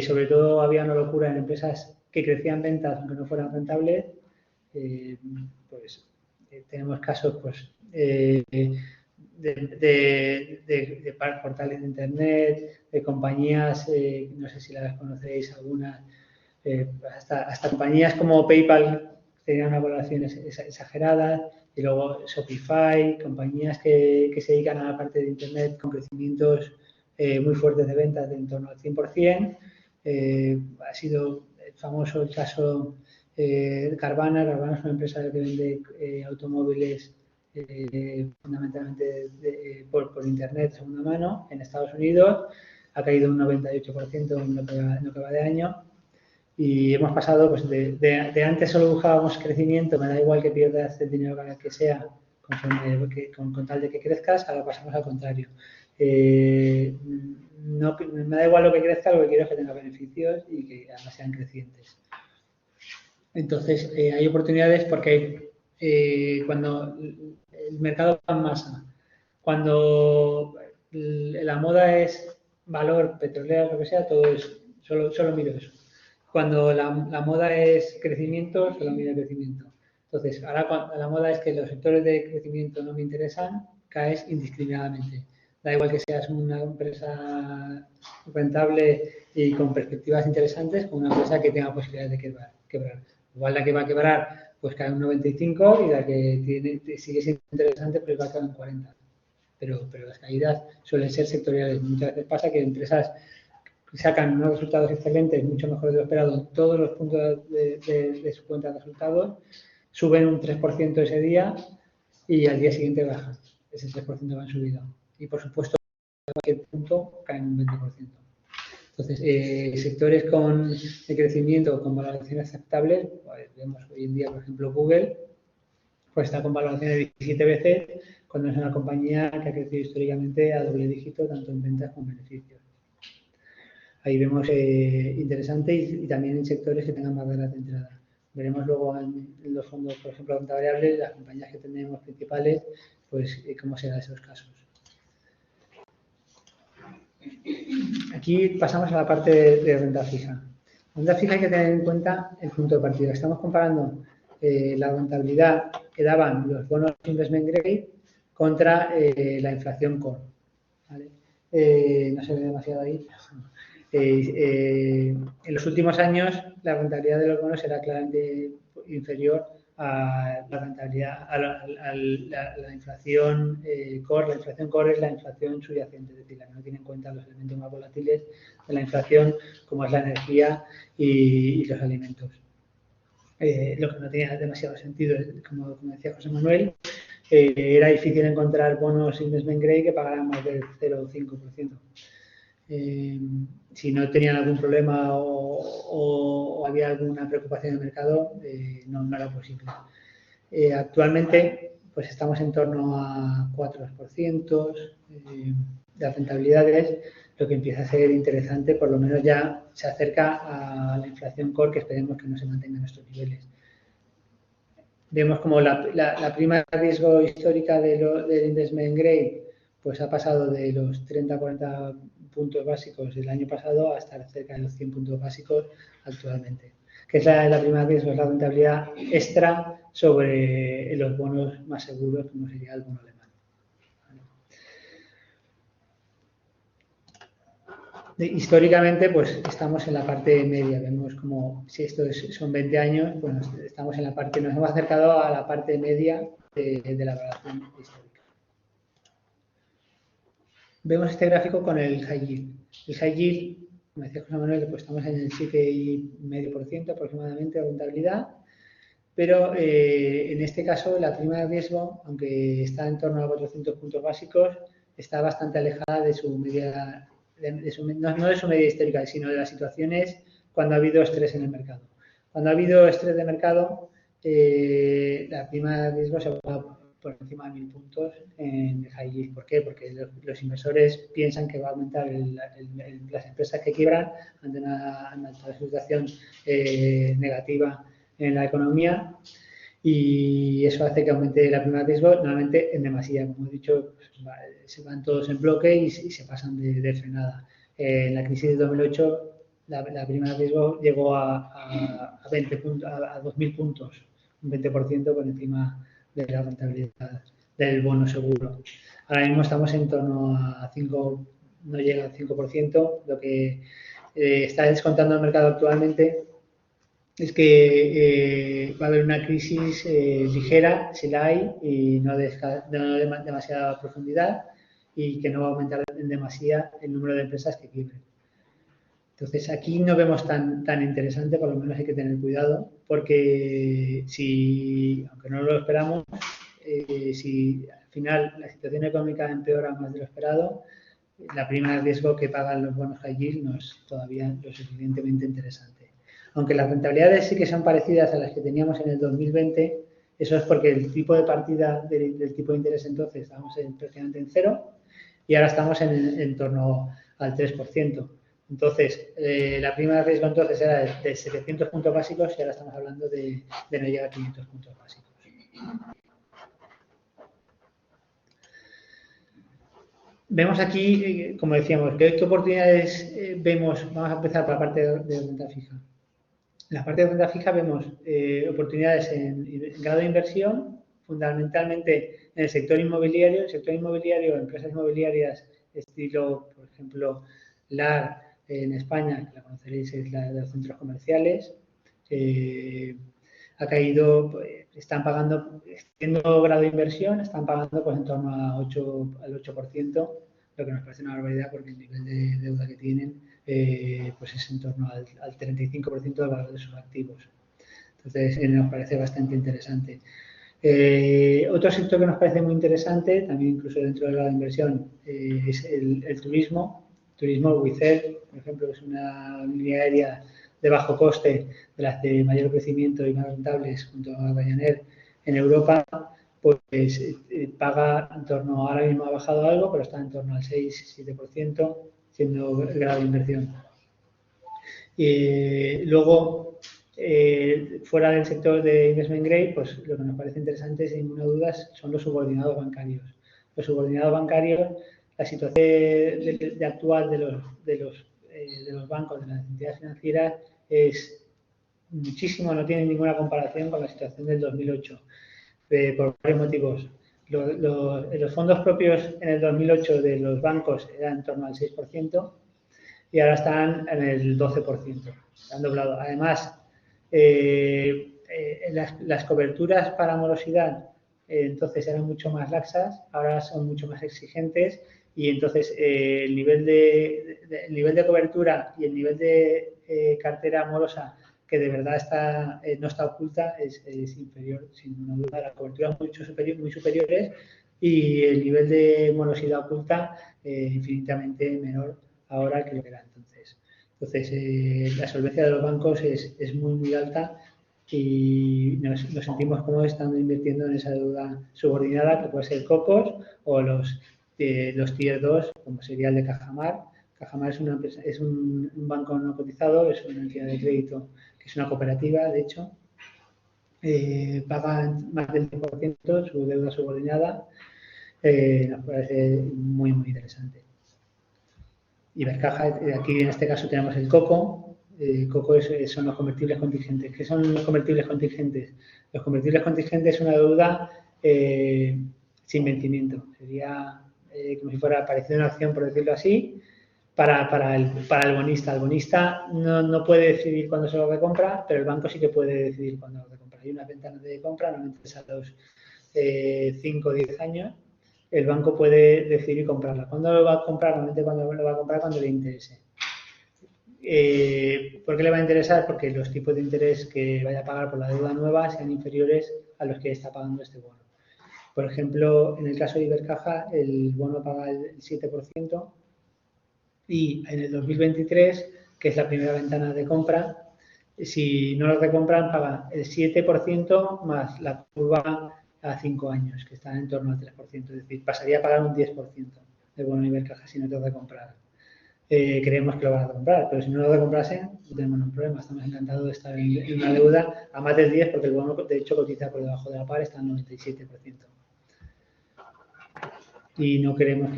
C: sobre todo había una locura en empresas que crecían ventas aunque no fueran rentables. Tenemos casos pues, de portales de internet, de compañías, no sé si las conocéis algunas, hasta compañías como PayPal tenían una valoración exagerada, y luego Shopify, compañías que se dedican a la parte de internet con crecimientos muy fuertes de ventas de en torno al 100%. Ha sido famoso el caso Carvana. Carvana es una empresa que vende automóviles fundamentalmente por internet de segunda mano en Estados Unidos. Ha caído un 98% en lo que va de año. Y hemos pasado, pues de antes solo buscábamos crecimiento, me da igual que pierdas el dinero que sea, con tal de que crezcas, ahora pasamos al contrario. No, me da igual lo que crezca, lo que quiero es que tenga beneficios y que además sean crecientes. Entonces, hay oportunidades porque cuando el mercado va en masa, cuando la moda es valor, petrolera, lo que sea, todo eso, solo miro eso. Cuando la moda es crecimiento, solo miro el crecimiento. Entonces, ahora cuando la moda es que los sectores de crecimiento no me interesan, caes indiscriminadamente. Da igual que seas una empresa rentable y con perspectivas interesantes, como una empresa que tenga posibilidades de quebrar. Igual la que va a quebrar pues cae un 95 y la que sigue siendo interesante pues va a caer un 40. Pero las caídas suelen ser sectoriales. Muchas veces pasa que empresas sacan unos resultados excelentes, mucho mejor de lo esperado en todos los puntos de su cuenta de resultados, suben un 3% ese día y al día siguiente bajan. Ese 3% va en subida. Y por supuesto, a cualquier punto caen un 20%. Entonces, sectores de crecimiento con valoraciones aceptables, pues vemos hoy en día, por ejemplo, Google, pues está con valoraciones de 17 veces, cuando es una compañía que ha crecido históricamente a doble dígito, tanto en ventas como en beneficios. Ahí vemos interesante y también en sectores que tengan barreras de entrada. Veremos luego en los fondos, por ejemplo, renta variable, las compañías que tenemos principales, pues cómo serán esos casos. Aquí pasamos a la parte de renta fija. Renta fija hay que tener en cuenta el punto de partida. Estamos comparando la rentabilidad que daban los bonos investment grade contra la inflación core. ¿Vale? No se ve demasiado ahí. En los últimos años la rentabilidad de los bonos era claramente inferior a la rentabilidad, a la inflación core. La inflación core es la inflación subyacente, es decir, la que no tiene en cuenta los elementos más volátiles de la inflación, como es la energía y los alimentos. Lo que no tenía demasiado sentido, como decía José Manuel, era difícil encontrar bonos investment grade que pagaran más del 0,5%. Si no tenían algún problema o había alguna preocupación en el mercado, no era posible. Actualmente, pues estamos en torno a 4% de rentabilidades, lo que empieza a ser interesante, por lo menos ya se acerca a la inflación core, que esperemos que no se mantenga en estos niveles. Vemos como la prima de riesgo histórica del investment grade pues ha pasado de los 30 a 40 puntos básicos del año pasado a estar cerca de los 100 puntos básicos actualmente. Que es la prima de riesgo, es la rentabilidad extra sobre los bonos más seguros, como sería el bono alemán. Históricamente, pues estamos en la parte media. Vemos como, si esto son 20 años, bueno, estamos en la parte, nos hemos acercado a la parte media de la evaluación histórica. Vemos este gráfico con el high yield. El high yield, como decía José Manuel, pues estamos en el 7,5% aproximadamente de rentabilidad, pero en este caso la prima de riesgo, aunque está en torno a 400 puntos básicos, está bastante alejada de su media, no de su media histórica, sino de las situaciones cuando ha habido estrés en el mercado. Cuando ha habido estrés de mercado, la prima de riesgo se va por encima de 1.000 puntos en el high yield. ¿Por qué? Porque los inversores piensan que va a aumentar las empresas que quiebran ante una situación negativa en la economía, y eso hace que aumente la prima de riesgo normalmente en demasía. Como he dicho, se van todos en bloque y se pasan de frenada. En la crisis de 2008 la prima de riesgo llegó a 20 puntos, a 2.000 puntos, un 20% por encima de la rentabilidad del bono seguro. Ahora mismo estamos en torno a 5, no llega al 5%. Lo que está descontando el mercado actualmente es que va a haber una crisis ligera, si la hay, y no de demasiada profundidad, y que no va a aumentar en demasía el número de empresas que quiebren. Entonces, aquí no vemos tan interesante, por lo menos hay que tener cuidado, porque aunque no lo esperamos, si al final la situación económica empeora más de lo esperado, la prima de riesgo que pagan los bonos high yield no es todavía lo suficientemente interesante. Aunque las rentabilidades sí que son parecidas a las que teníamos en el 2020, eso es porque el tipo de partida del tipo de interés entonces estábamos prácticamente en cero y ahora estamos en torno al 3%. Entonces, la prima de riesgo entonces era de 700 puntos básicos y ahora estamos hablando de no llegar a 500 puntos básicos. Vemos aquí, como decíamos, qué oportunidades vemos. Vamos a empezar por la parte de renta fija. En la parte de renta fija vemos oportunidades en grado de inversión, fundamentalmente en el sector inmobiliario. El sector inmobiliario, empresas inmobiliarias estilo, por ejemplo, LAR en España, que la conoceréis, es la de los centros comerciales. ha caído, pues, están pagando, siendo grado de inversión, están pagando pues en torno al 8%, lo que nos parece una barbaridad porque el nivel de deuda que tienen pues es en torno al 35% del valor de sus activos. Entonces, nos parece bastante interesante. Otro sector que nos parece muy interesante, también incluso dentro de la inversión, es el turismo. Turismo, Wizz Air, por ejemplo, es una línea aérea de bajo coste, de las de mayor crecimiento y más rentables, junto a Ryanair en Europa, pues paga en torno, ahora mismo ha bajado algo, pero está en torno al 6-7%, siendo el grado de inversión. Luego, fuera del sector de investment grade, pues lo que nos parece interesante, sin ninguna duda, son los subordinados bancarios. Los subordinados bancarios, la situación actual de los bancos, de las entidades financieras, es muchísimo, no tiene ninguna comparación con la situación del 2008, por varios motivos. Los fondos propios en el 2008 de los bancos eran en torno al 6%, y ahora están en el 12%. Han doblado. Además, las coberturas para morosidad entonces eran mucho más laxas, ahora son mucho más exigentes, y entonces el nivel de cobertura y el nivel de cartera morosa que de verdad no está oculta es inferior, sin ninguna duda. Las coberturas muy superiores y el nivel de morosidad oculta infinitamente menor ahora que lo que era entonces. Entonces, la solvencia de los bancos es muy, muy alta y nos sentimos cómodos estando invirtiendo en esa deuda subordinada, que puede ser COCOS o los Tier 2, como sería el de Cajamar. Cajamar es un banco no cotizado, es una entidad de crédito que es una cooperativa, de hecho. Paga más del 100% su deuda subordinada. Nos parece muy, muy interesante. Ibercaja, aquí en este caso tenemos el COCO. COCO son los convertibles contingentes. ¿Qué son los convertibles contingentes? Los convertibles contingentes es una deuda sin vencimiento. Sería como si fuera parecido a una acción, por decirlo así, para el bonista. El bonista no puede decidir cuándo se lo recompra, pero el banco sí que puede decidir cuándo lo recompra. Hay unas ventanas de compra, normalmente es a los 5 o 10 años. El banco puede decidir comprarla. ¿Cuándo lo va a comprar? Normalmente cuando lo va a comprar cuando le interese. ¿Por qué le va a interesar? Porque los tipos de interés que vaya a pagar por la deuda nueva sean inferiores a los que está pagando este bono. Por ejemplo, en el caso de Ibercaja, el bono paga el 7% y en el 2023, que es la primera ventana de compra, si no lo recompran, paga el 7% más la curva a 5 años, que está en torno al 3%. Es decir, pasaría a pagar un 10% de bono Ibercaja si no te lo recompran. Creemos que lo van a comprar, pero si no lo recomprasen, no tenemos ningún problema. Estamos encantados de estar en una deuda a más del 10%, porque el bono, de hecho, cotiza por debajo de la par, está al 97%. Y no vemos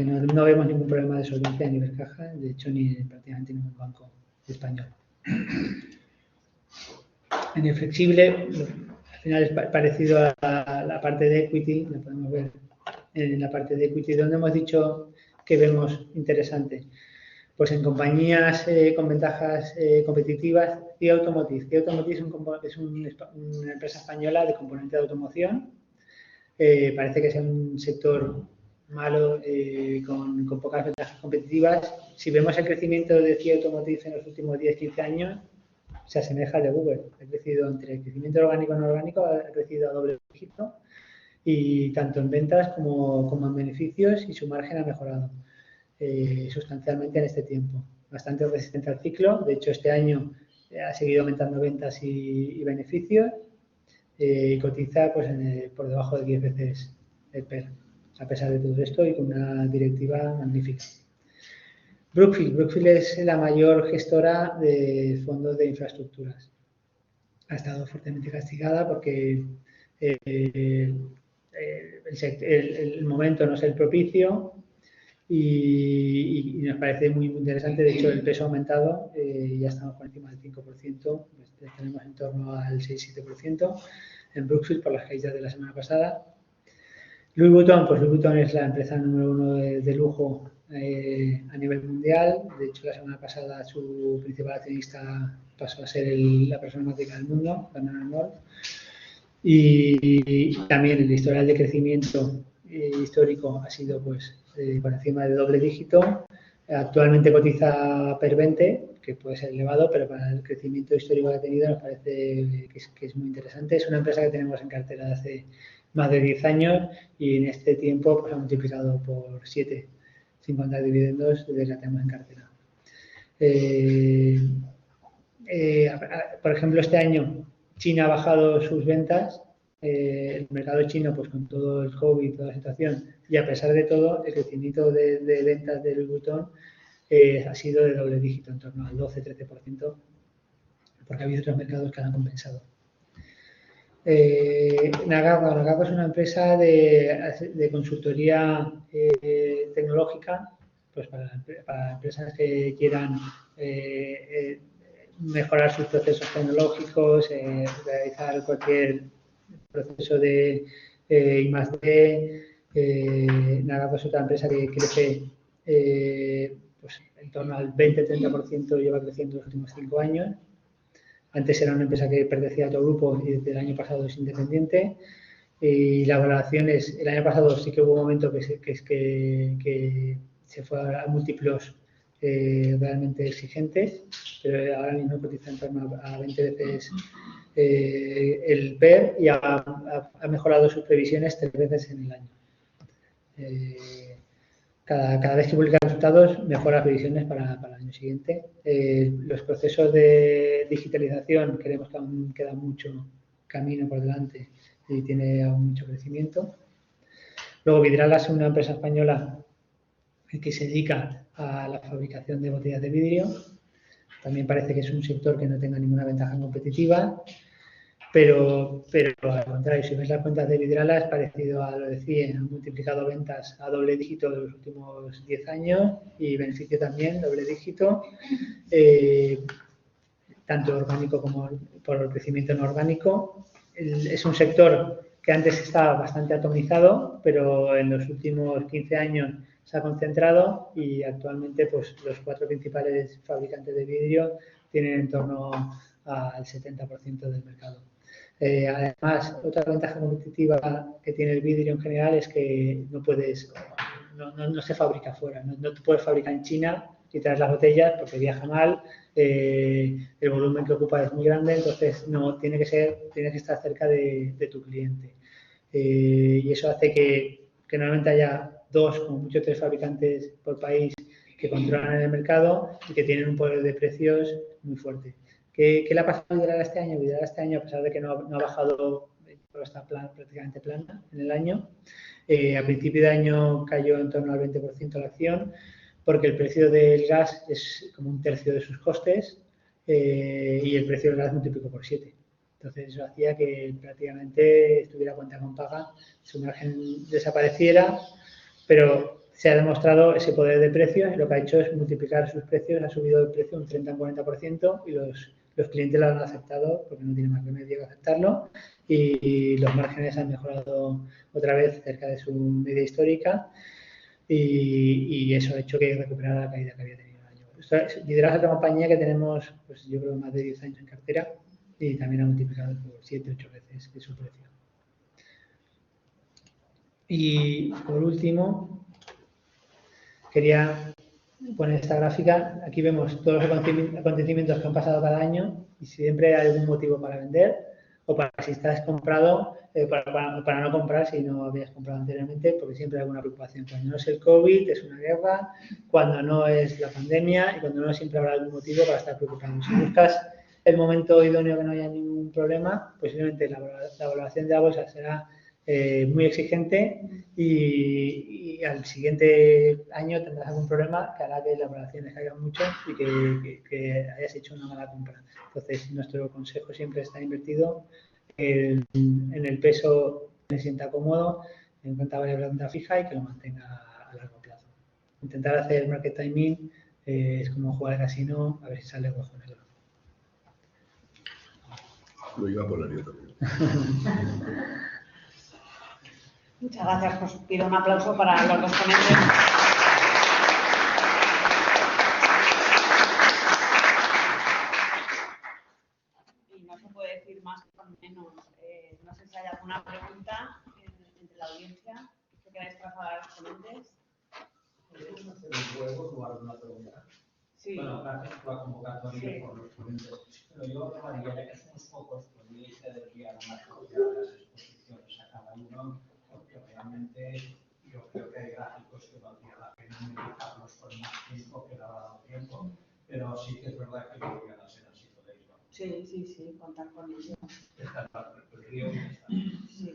C: ningún problema de solvencia en Ibercaja, de hecho, ni prácticamente ningún banco español. En el flexible, al final es parecido a la parte de equity, lo podemos ver en la parte de equity, donde hemos dicho que vemos interesante. Pues en compañías con ventajas competitivas, CIE Automotive. CIE Automotive es una empresa española de componente de automoción. Parece que es un sector malo, con pocas ventajas competitivas. Si vemos el crecimiento de CIE Automotive en los últimos 10-15 años, se asemeja al de Google. Ha crecido entre el crecimiento orgánico y no orgánico, ha crecido a doble dígito, y tanto en ventas como en beneficios, y su margen ha mejorado sustancialmente en este tiempo. Bastante resistente al ciclo. De hecho, este año ha seguido aumentando ventas y beneficios, y cotiza pues, por debajo de 10 veces el PER, a pesar de todo esto, y con una directiva magnífica. Brookfield es la mayor gestora de fondos de infraestructuras. Ha estado fuertemente castigada porque el momento no es el propicio, y nos parece muy interesante. De hecho, el peso ha aumentado, ya estamos por encima del 5%, tenemos en torno al 6-7% en Brookfield por las caídas de la semana pasada. Louis Vuitton es la empresa número 1 de lujo a nivel mundial. De hecho, la semana pasada su principal accionista pasó a ser la persona más rica del mundo, Bernard Arnault. Y también el historial de crecimiento histórico ha sido pues por encima de doble dígito. Actualmente cotiza per 20, que puede ser elevado, pero para el crecimiento histórico que ha tenido nos parece que es muy interesante. Es una empresa que tenemos en cartera de hace más de 10 años y en este tiempo pues, ha multiplicado por 7, sin contar dividendos, desde que la tenemos en cartera. Por ejemplo, este año China ha bajado sus ventas, el mercado chino, pues con todo el COVID, toda la situación, y a pesar de todo, el crecimiento de ventas de Louis Vuitton ha sido de doble dígito, en torno al 12-13%, porque ha habido otros mercados que han compensado. Nagago es una empresa de consultoría tecnológica, pues para empresas que quieran mejorar sus procesos tecnológicos, realizar cualquier proceso de I+D. Nagago es otra empresa que crece pues en torno al 20-30%, lleva creciendo los últimos 5 años. Antes era una empresa que pertenecía a otro grupo y desde el año pasado es independiente. Y la valoración es, el año pasado sí que hubo un momento que se fue a múltiplos realmente exigentes, pero ahora mismo cotiza en torno a 20 veces el PER y ha mejorado sus previsiones 3 veces en el año. Cada vez que publica resultados mejora las previsiones para el año siguiente. Los procesos de digitalización creemos que aún queda mucho camino por delante y tiene aún mucho crecimiento. Luego Vidrala es una empresa española que se dedica a la fabricación de botellas de vidrio. También parece que es un sector que no tenga ninguna ventaja competitiva, pero al contrario, si ves las cuentas de Vidrala es parecido a lo de CIE, han multiplicado ventas a doble dígito en los últimos 10 años y beneficio también doble dígito, tanto orgánico como por el crecimiento no orgánico. Es un sector que antes estaba bastante atomizado, pero en los últimos 15 años se ha concentrado y actualmente pues, los 4 principales fabricantes de vidrio tienen en torno al 70% del mercado. Además, otra ventaja competitiva que tiene el vidrio en general es que no se fabrica fuera, no te puedes fabricar en China y traer las botellas porque viaja mal, el volumen que ocupa es muy grande, entonces no tienes que estar cerca de tu cliente. Y eso hace que normalmente haya 2, como mucho 3 fabricantes por país que controlan el mercado y que tienen un poder de precios muy fuerte. ¿Qué le ha pasado a Vidrala este año? Vidrala este año, a pesar de que no ha bajado, pero está prácticamente plana en el año, a principio de año cayó en torno al 20% la acción, porque el precio del gas es como 1/3 de sus costes y el precio del gas multiplicó por 7. Entonces eso hacía que prácticamente estuviera cuenta con paga, su margen desapareciera, pero se ha demostrado ese poder de precios y lo que ha hecho es multiplicar sus precios, ha subido el precio un 30-40% y los clientes lo han aceptado porque no tiene más remedio que aceptarlo y los márgenes han mejorado otra vez cerca de su media histórica y eso ha hecho que recuperara la caída que había tenido el año. Vidrala es otra compañía que tenemos, pues yo creo, más de 10 años en cartera y también ha multiplicado por 7-8 veces su precio. Y por último, quería poner esta gráfica. Aquí vemos todos los acontecimientos que han pasado cada año y siempre hay algún motivo para vender o para si estás comprado, para no comprar si no habías comprado anteriormente, porque siempre hay alguna preocupación. Cuando no es el COVID, es una guerra, cuando no es la pandemia y cuando no siempre habrá algún motivo para estar preocupado. Si buscas el momento idóneo que no haya ningún problema, posiblemente la valoración de la bolsa será muy exigente y al siguiente año tendrás algún problema que hará que las valoraciones caigan mucho y que hayas hecho una mala compra. Entonces, nuestro consejo siempre está invertido en el peso que se sienta cómodo, en cuenta variable de renta fija y que lo mantenga a largo plazo. Intentar hacer market timing es como jugar al casino a ver si sale rojo negro.
B: Lo iba a poner yo también.
A: Muchas gracias. Pues pido un aplauso para los dos ponentes. Y no se puede decir más con menos. No sé si hay audiencia, ¿qué queréis trasladar a los ponentes?
D: ¿Podemos hacer un juego o alguna pregunta?
A: Sí.
D: Bueno, gracias por la convocatoria
A: Sí.
D: por los ponentes. Pero yo tomaría, ya que somos pocos, podríais enviar una copia de las exposiciones a cada uno, porque realmente yo creo que hay gráficos que valdría la pena analizarlos por más tiempo que dado tiempo, pero sí que es verdad que podrían hacer así podéis, ¿no?
A: Sí, contar con ello.
D: Esta parte del río está.
A: Sí.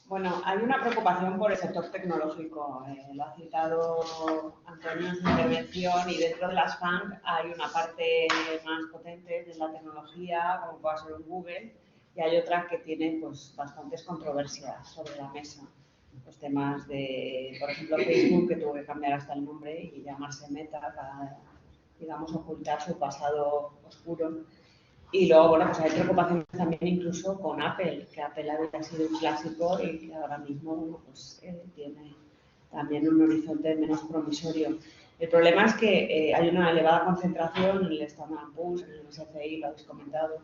A: Bueno, hay una preocupación por el sector tecnológico. Lo ha citado Antonio en su intervención, y dentro de las FANG hay una parte más potente de la tecnología, como puede ser un Google, y hay otra que tiene pues, bastantes controversias sobre la mesa. Los temas de, por ejemplo, Facebook, que tuvo que cambiar hasta el nombre y llamarse Meta para, digamos, ocultar su pasado oscuro. Y luego, bueno, pues hay preocupaciones también incluso con Apple, que Apple había sido un clásico y que ahora mismo, bueno, pues tiene también un horizonte menos promisorio. El problema es que hay una elevada concentración en el Standard & Poor's, en el SCI, lo habéis comentado,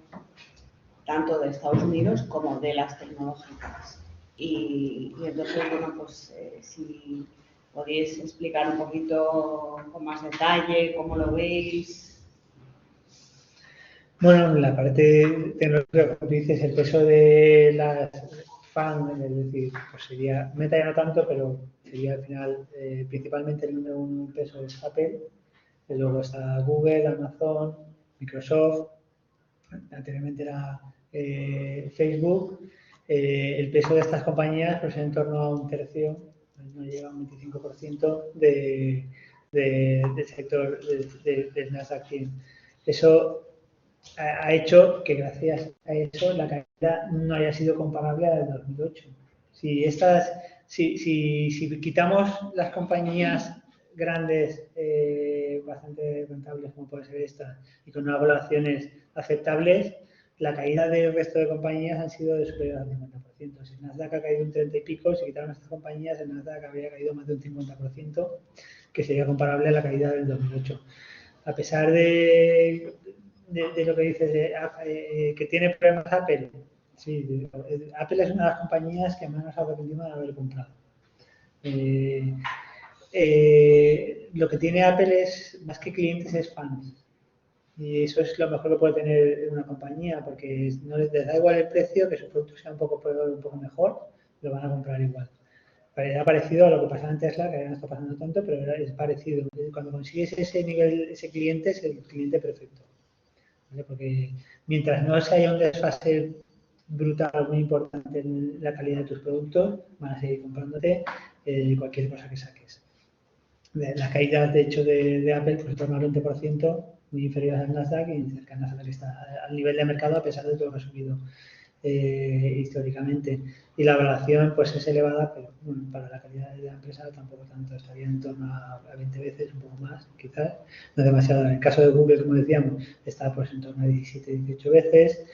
A: tanto de Estados Unidos como de las tecnológicas. Y entonces, bueno, pues si podéis explicar un poquito con más detalle cómo lo veis.
C: Bueno, la parte tecnológica, como tú dices, el peso de las FAN, es decir, pues sería, Meta ya no tanto, pero sería al final principalmente el número uno peso es Apple, y luego está Google, Amazon, Microsoft, anteriormente era Facebook. El peso de estas compañías pues en torno a un tercio, no llega a un 25% del sector del Nasdaq 100. Eso ha hecho que gracias a eso la caída no haya sido comparable a la del 2008. Si quitamos las compañías grandes, bastante rentables como puede ser esta, y con unas valoraciones aceptables, la caída del resto de compañías han sido de superior al 50%. Si el Nasdaq ha caído un 30 y pico, si quitaron estas compañías, el Nasdaq habría caído más de un 50%, que sería comparable a la caída del 2008. A pesar de lo que dices, que tiene problemas Apple. Sí, Apple es una de las compañías que más nos arrepentimos de haber comprado. Lo que tiene Apple es, más que clientes, es fans. Y eso es lo mejor que puede tener una compañía, porque no les da igual el precio, que su producto sea un poco peor, un poco mejor, lo van a comprar igual. Era parecido a lo que pasaba en Tesla, que ahora no está pasando tanto, pero es parecido. Cuando consigues ese nivel, ese cliente es el cliente perfecto. ¿Vale? Porque mientras no se haya un desfase brutal, muy importante en la calidad de tus productos, van a seguir comprándote cualquier cosa que saques. La caída, de hecho, de Apple, pues en torno al 20%, muy inferior al Nasdaq, y cercanas a la que está al nivel de mercado, a pesar de todo lo que ha subido históricamente. Y la valoración pues es elevada, pero bueno, para la calidad de la empresa tampoco tanto, estaría en torno a 20 veces, un poco más quizás, no demasiado. En el caso de Google, como decíamos, está pues en torno a 17, 18 veces.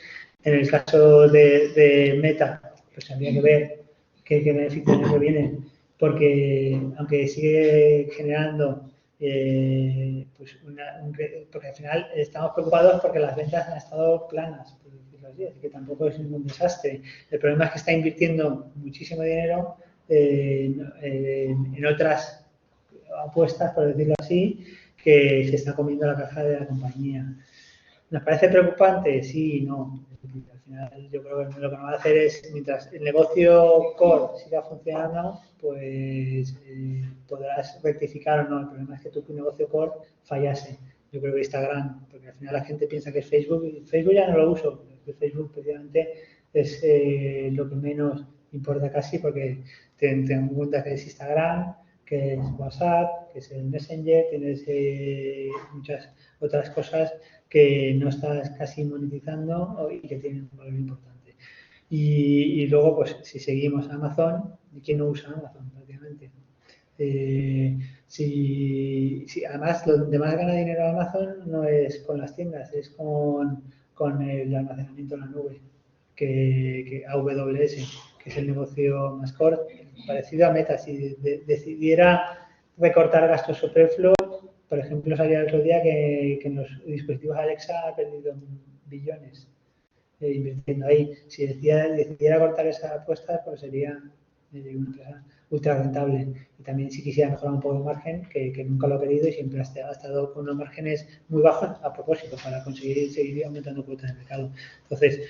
C: En el caso de Meta, pues habría que ver qué beneficios le vienen, porque aunque sigue generando pues porque al final estamos preocupados porque las ventas han estado planas, por decirlo así, que tampoco es ningún desastre. El problema es que está invirtiendo muchísimo dinero en otras apuestas, por decirlo así, que se está comiendo la caja de la compañía. ¿Nos parece preocupante? Sí y no. Al final, yo creo que lo que nos va a hacer es, mientras el negocio core siga funcionando, pues podrás rectificar o no. El problema es que tu negocio core fallase. Yo creo que Instagram, porque al final la gente piensa que es Facebook, y Facebook ya no lo uso, porque Facebook precisamente es lo que menos importa casi, porque ten en cuenta que es Instagram, que es WhatsApp, que es el Messenger, tienes muchas otras cosas que no estás casi monetizando y que tienen un valor importante. Y luego, pues si seguimos a Amazon, ¿quién no usa Amazon prácticamente? Además, donde más gana dinero Amazon no es con las tiendas, es con el almacenamiento en la nube, que AWS, que es el negocio más core, parecido a Meta. Si decidiera recortar gastos superfluos, por ejemplo, salía el otro día que en los dispositivos Alexa ha perdido billones invirtiendo ahí. Si decidiera cortar esa apuesta, pues sería una empresa ultra rentable. Y también si quisiera mejorar un poco el margen, que nunca lo ha querido y siempre ha estado con unos márgenes muy bajos a propósito para conseguir seguir aumentando cuotas de mercado. Entonces,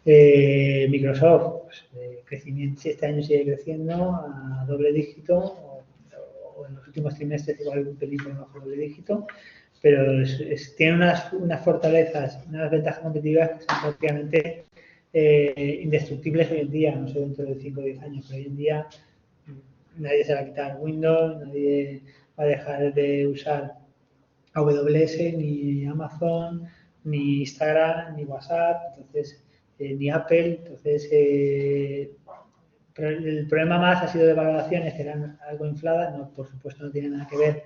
C: Microsoft, pues, crecimiento, este año sigue creciendo a doble dígito o en los últimos trimestres igual un pelín por debajo de doble dígito, pero tiene unas fortalezas, unas ventajas competitivas que son prácticamente indestructibles hoy en día, no sé dentro de 5 o 10 años, pero hoy en día nadie se va a quitar Windows, nadie va a dejar de usar AWS, ni Amazon, ni Instagram, ni WhatsApp, entonces ni Apple, entonces pero el problema más ha sido de valoraciones que eran algo infladas, no, por supuesto no tiene nada que ver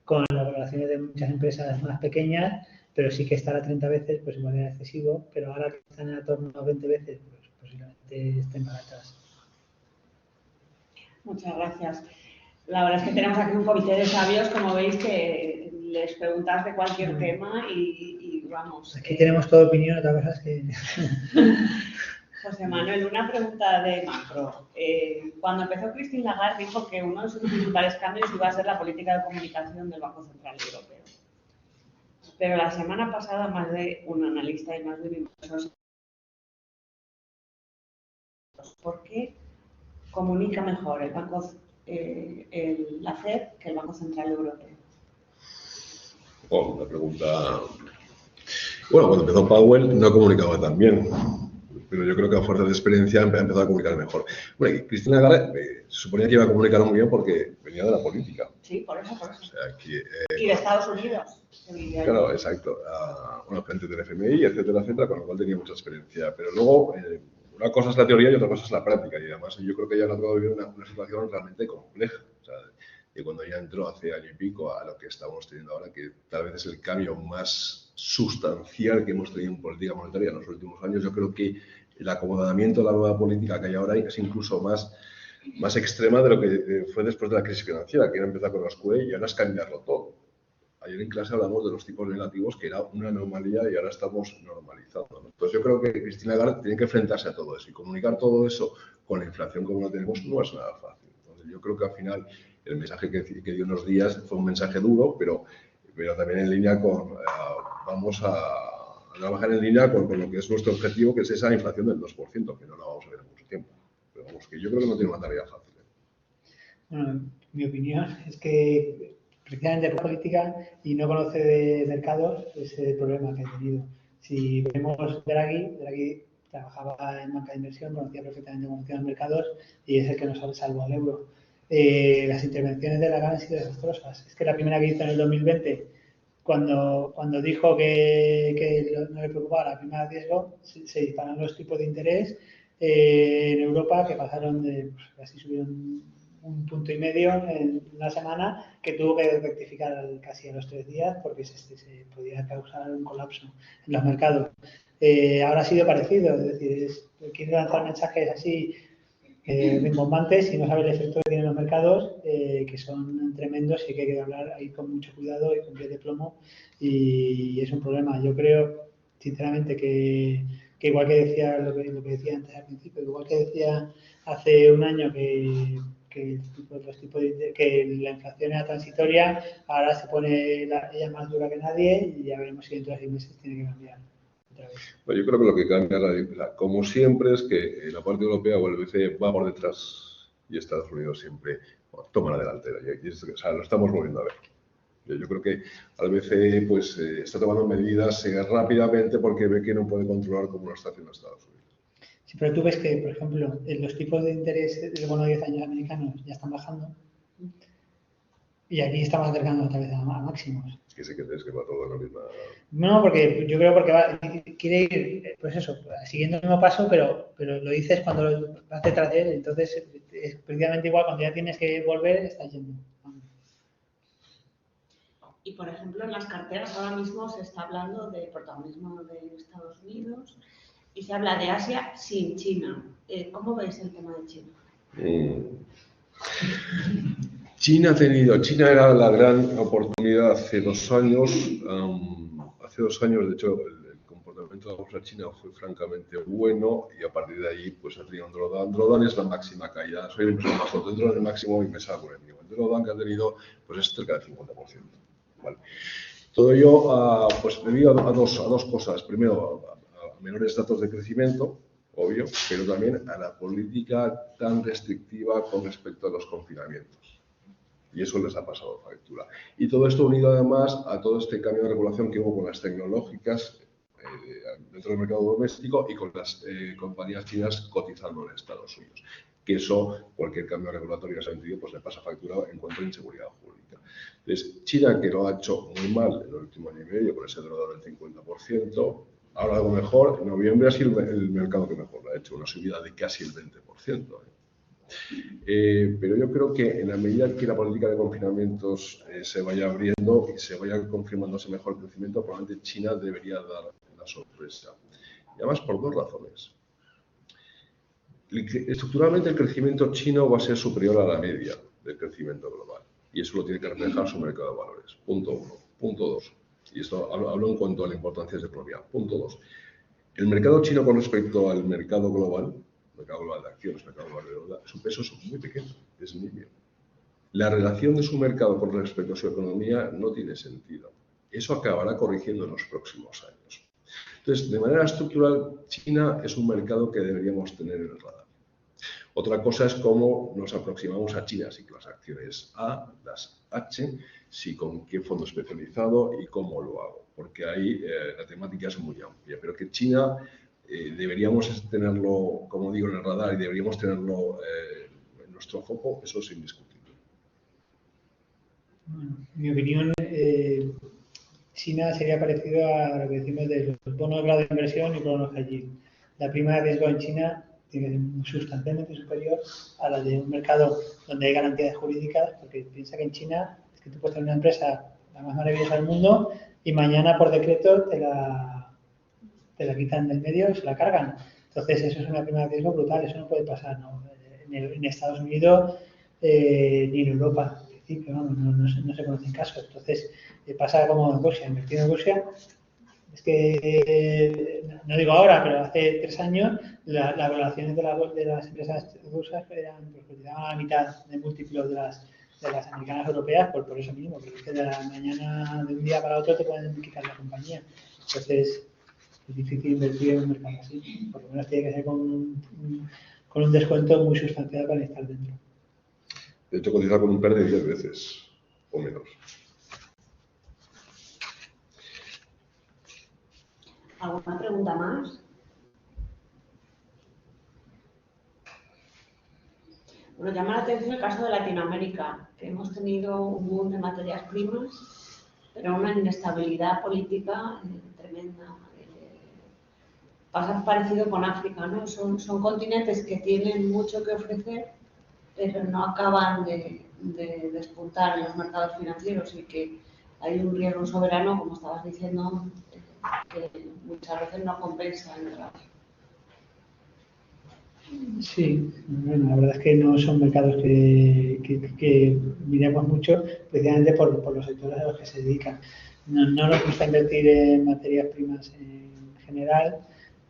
C: con las valoraciones de muchas empresas más pequeñas, pero sí que estar a 30 veces pues igual era excesivo, pero ahora que están en torno a 20 veces pues posiblemente estén baratas.
A: Muchas gracias. La verdad es que tenemos aquí un comité de sabios, como veis, que les preguntas de cualquier tema y vamos.
C: Aquí tenemos toda opinión, otra cosa es que...
A: José Manuel, una pregunta de macro. Cuando empezó Christine Lagarde dijo que uno de sus principales cambios iba a ser la política de comunicación del Banco Central Europeo. Pero la semana pasada más de un analista y más de un inversor. ¿Por qué comunica mejor la FED que el Banco Central Europeo?
B: Una pregunta. Bueno, cuando empezó Powell no comunicaba tan bien, pero yo creo que a fuerza de experiencia ha empezado a comunicar mejor. Bueno, Christine Lagarde se suponía que iba a comunicar muy bien porque venía de la política.
A: Sí, por eso.
B: O sea,
A: y de Estados Unidos.
B: Claro, exacto. Bueno, gente del FMI, etcétera, con lo cual tenía mucha experiencia. Pero luego, una cosa es la teoría y otra cosa es la práctica. Y además yo creo que ella ha tocado vivir una situación realmente compleja. O sea, que cuando ella entró hace año y pico a lo que estamos teniendo ahora, que tal vez es el cambio más sustancial que hemos tenido en política monetaria en los últimos años, yo creo que el acomodamiento de la nueva política que hay ahora es incluso más extrema de lo que fue después de la crisis financiera, que era empezar con los QE y ahora es cambiarlo todo. Ayer en clase hablamos de los tipos negativos, que era una anomalía y ahora estamos normalizando. Entonces yo creo que Christine Lagarde tiene que enfrentarse a todo eso y comunicar todo eso con la inflación como la tenemos no es nada fácil. Entonces yo creo que al final el mensaje que dio unos días fue un mensaje duro, pero también en línea con, vamos a trabajar en línea con lo que es nuestro objetivo, que es esa inflación del 2%, que no la vamos a ver en mucho tiempo. Pero vamos, que yo creo que no tiene una tarea fácil.
C: Bueno, mi opinión es que precisamente por política y no conoce de mercados es el problema que ha tenido. Si vemos Draghi trabajaba en banca de inversión, conocía perfectamente cómo funcionan los mercados y es el que nos ha salvado al euro. Las intervenciones de Lagarde han sido desastrosas. Es que la primera que hizo en el 2020, cuando dijo que no le preocupaba la prima de riesgo, se dispararon los tipos de interés en Europa, que pasaron de, pues, casi subieron 1,5 puntos en una semana, que tuvo que rectificar casi a los 3 días porque se podía causar un colapso en los mercados. Ahora ha sido parecido, es decir, quiere lanzar mensajes así rimbombantes y no sabe el efecto que tienen los mercados, que son tremendos y que hay que hablar ahí con mucho cuidado y con pies de plomo, y es un problema. Yo creo, sinceramente, que igual que decía lo que decía antes al principio, igual que decía hace un año que la inflación era transitoria, ahora se pone ella más dura que nadie y ya veremos si dentro de 6 meses tiene que cambiar otra vez.
B: Bueno, yo creo que lo que cambia, como siempre, es que la parte europea o el BCE va por detrás y Estados Unidos siempre toma la delantera. O sea, lo estamos volviendo a ver. Yo creo que al BCE pues, está tomando medidas rápidamente porque ve que no puede controlar como lo está haciendo Estados Unidos.
C: Sí, pero tú ves que, por ejemplo, los tipos de interés del bono de 10 años americanos ya están bajando y aquí estamos acercando otra vez a máximos.
B: Es que sí que es que va todo en la misma...
C: No, porque yo creo porque quiere ir, pues eso, siguiendo el mismo paso, pero lo dices cuando vas detrás de él, entonces es precisamente igual, cuando ya tienes que volver, estás yendo.
A: Y, por ejemplo, en las carteras ahora mismo se está hablando de protagonismo de Estados Unidos y se habla de Asia sin China. ¿Cómo veis el tema de China?
B: China era la gran oportunidad hace 2 años. Hace 2 años, de hecho, el comportamiento rendimiento de la bolsa china fue francamente bueno y a partir de ahí pues ha tenido un drawdown. Drawdown es la máxima caída. Soy el inversor más dentro del máximo y me salgo por el mínimo. El drawdown que ha tenido pues es cerca del 50%. ¿Vale? Todo ello pues debido a dos cosas. Primero, a menores datos de crecimiento, obvio, pero también a la política tan restrictiva con respecto a los confinamientos. Y eso les ha pasado factura. Y todo esto unido además a todo este cambio de regulación que hubo con las tecnológicas dentro del mercado doméstico y con las compañías chinas cotizando en Estados Unidos. Que eso, cualquier cambio regulatorio en ese sentido, pues le pasa factura en cuanto a inseguridad jurídica. Entonces, China, que lo ha hecho muy mal en el último año y medio, con ese drawdown del 50%, ahora algo mejor. En noviembre ha sido el mercado que mejor lo ha hecho, una subida de casi el 20%. Pero yo creo que en la medida que la política de confinamientos se vaya abriendo y se vaya confirmando ese mejor crecimiento, probablemente China debería dar la sorpresa. Y además por dos razones. Estructuralmente el crecimiento chino va a ser superior a la media del crecimiento global y eso lo tiene que reflejar su mercado de valores. Punto uno. Punto dos. Y esto hablo en cuanto a la importancia de esa economía. Punto dos. El mercado chino con respecto al mercado global de acciones, mercado global de deuda, su peso es muy pequeño, es nimio. La relación de su mercado con respecto a su economía no tiene sentido. Eso acabará corrigiendo en los próximos años. Entonces, de manera estructural, China es un mercado que deberíamos tener en el radar. Otra cosa es cómo nos aproximamos a China, si las acciones A, las H, si con qué fondo especializado y cómo lo hago. Porque ahí la temática es muy amplia, pero que China deberíamos tenerlo, como digo, en el radar y deberíamos tenerlo en nuestro foco, eso es indiscutible.
C: Bueno, en mi opinión, China sería parecido a lo que decimos de los bonos de grado de inversión y bonos allí. La prima de riesgo en China tiene que ser sustancialmente superior a la de un mercado donde hay garantías jurídicas, porque piensa que en China es que tú puedes tener una empresa la más maravillosa del mundo y mañana por decreto te la quitan del medio y se la cargan. Entonces eso es una prima de riesgo brutal, eso no puede pasar, ¿no? En Estados Unidos ni en Europa, en principio, no se conocen casos. Entonces pasa como en Rusia, invertir en Rusia. Es que, no digo ahora, pero hace 3 años las valoraciones de las empresas rusas eran, pues, daban la mitad de múltiplos de las americanas europeas por eso mismo, porque es que de la mañana, de un día para otro, te pueden quitar la compañía. Entonces, es difícil invertir en un mercado así. Por lo menos tiene que ser con un descuento muy sustancial para estar dentro.
B: De hecho, cotiza con un PER de 10 veces o menos.
A: ¿Alguna pregunta más? Bueno, llama la atención el caso de Latinoamérica, que hemos tenido un boom de materias primas, pero una inestabilidad política tremenda. Pasa parecido con África, ¿no? Son continentes que tienen mucho que ofrecer, pero no acaban de despuntar en los mercados financieros y que hay un riesgo soberano, como estabas diciendo, que muchas veces no compensa entrar.
C: Sí, bueno, la verdad es que no son mercados que miremos mucho, precisamente por los sectores a los que se dedican. No nos gusta invertir en materias primas en general,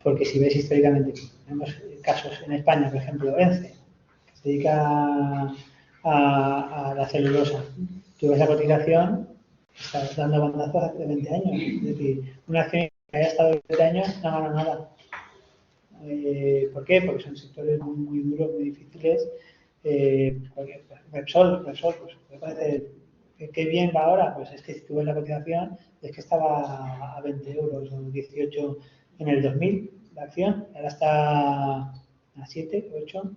C: porque si ves históricamente, tenemos casos en España, por ejemplo, ENCE, que se dedica a la celulosa. Tú ves la cotización, estás dando bandazos hace 20 años. Es decir, una acción que haya estado 20 años no gana nada. ¿Por qué? Porque son sectores muy duros, muy difíciles. Repsol, pues puede parecer que bien va ahora, pues es que si tú ves la cotización, es que estaba a 20 euros o 18 en el 2000 la acción, ahora está a 7, 8.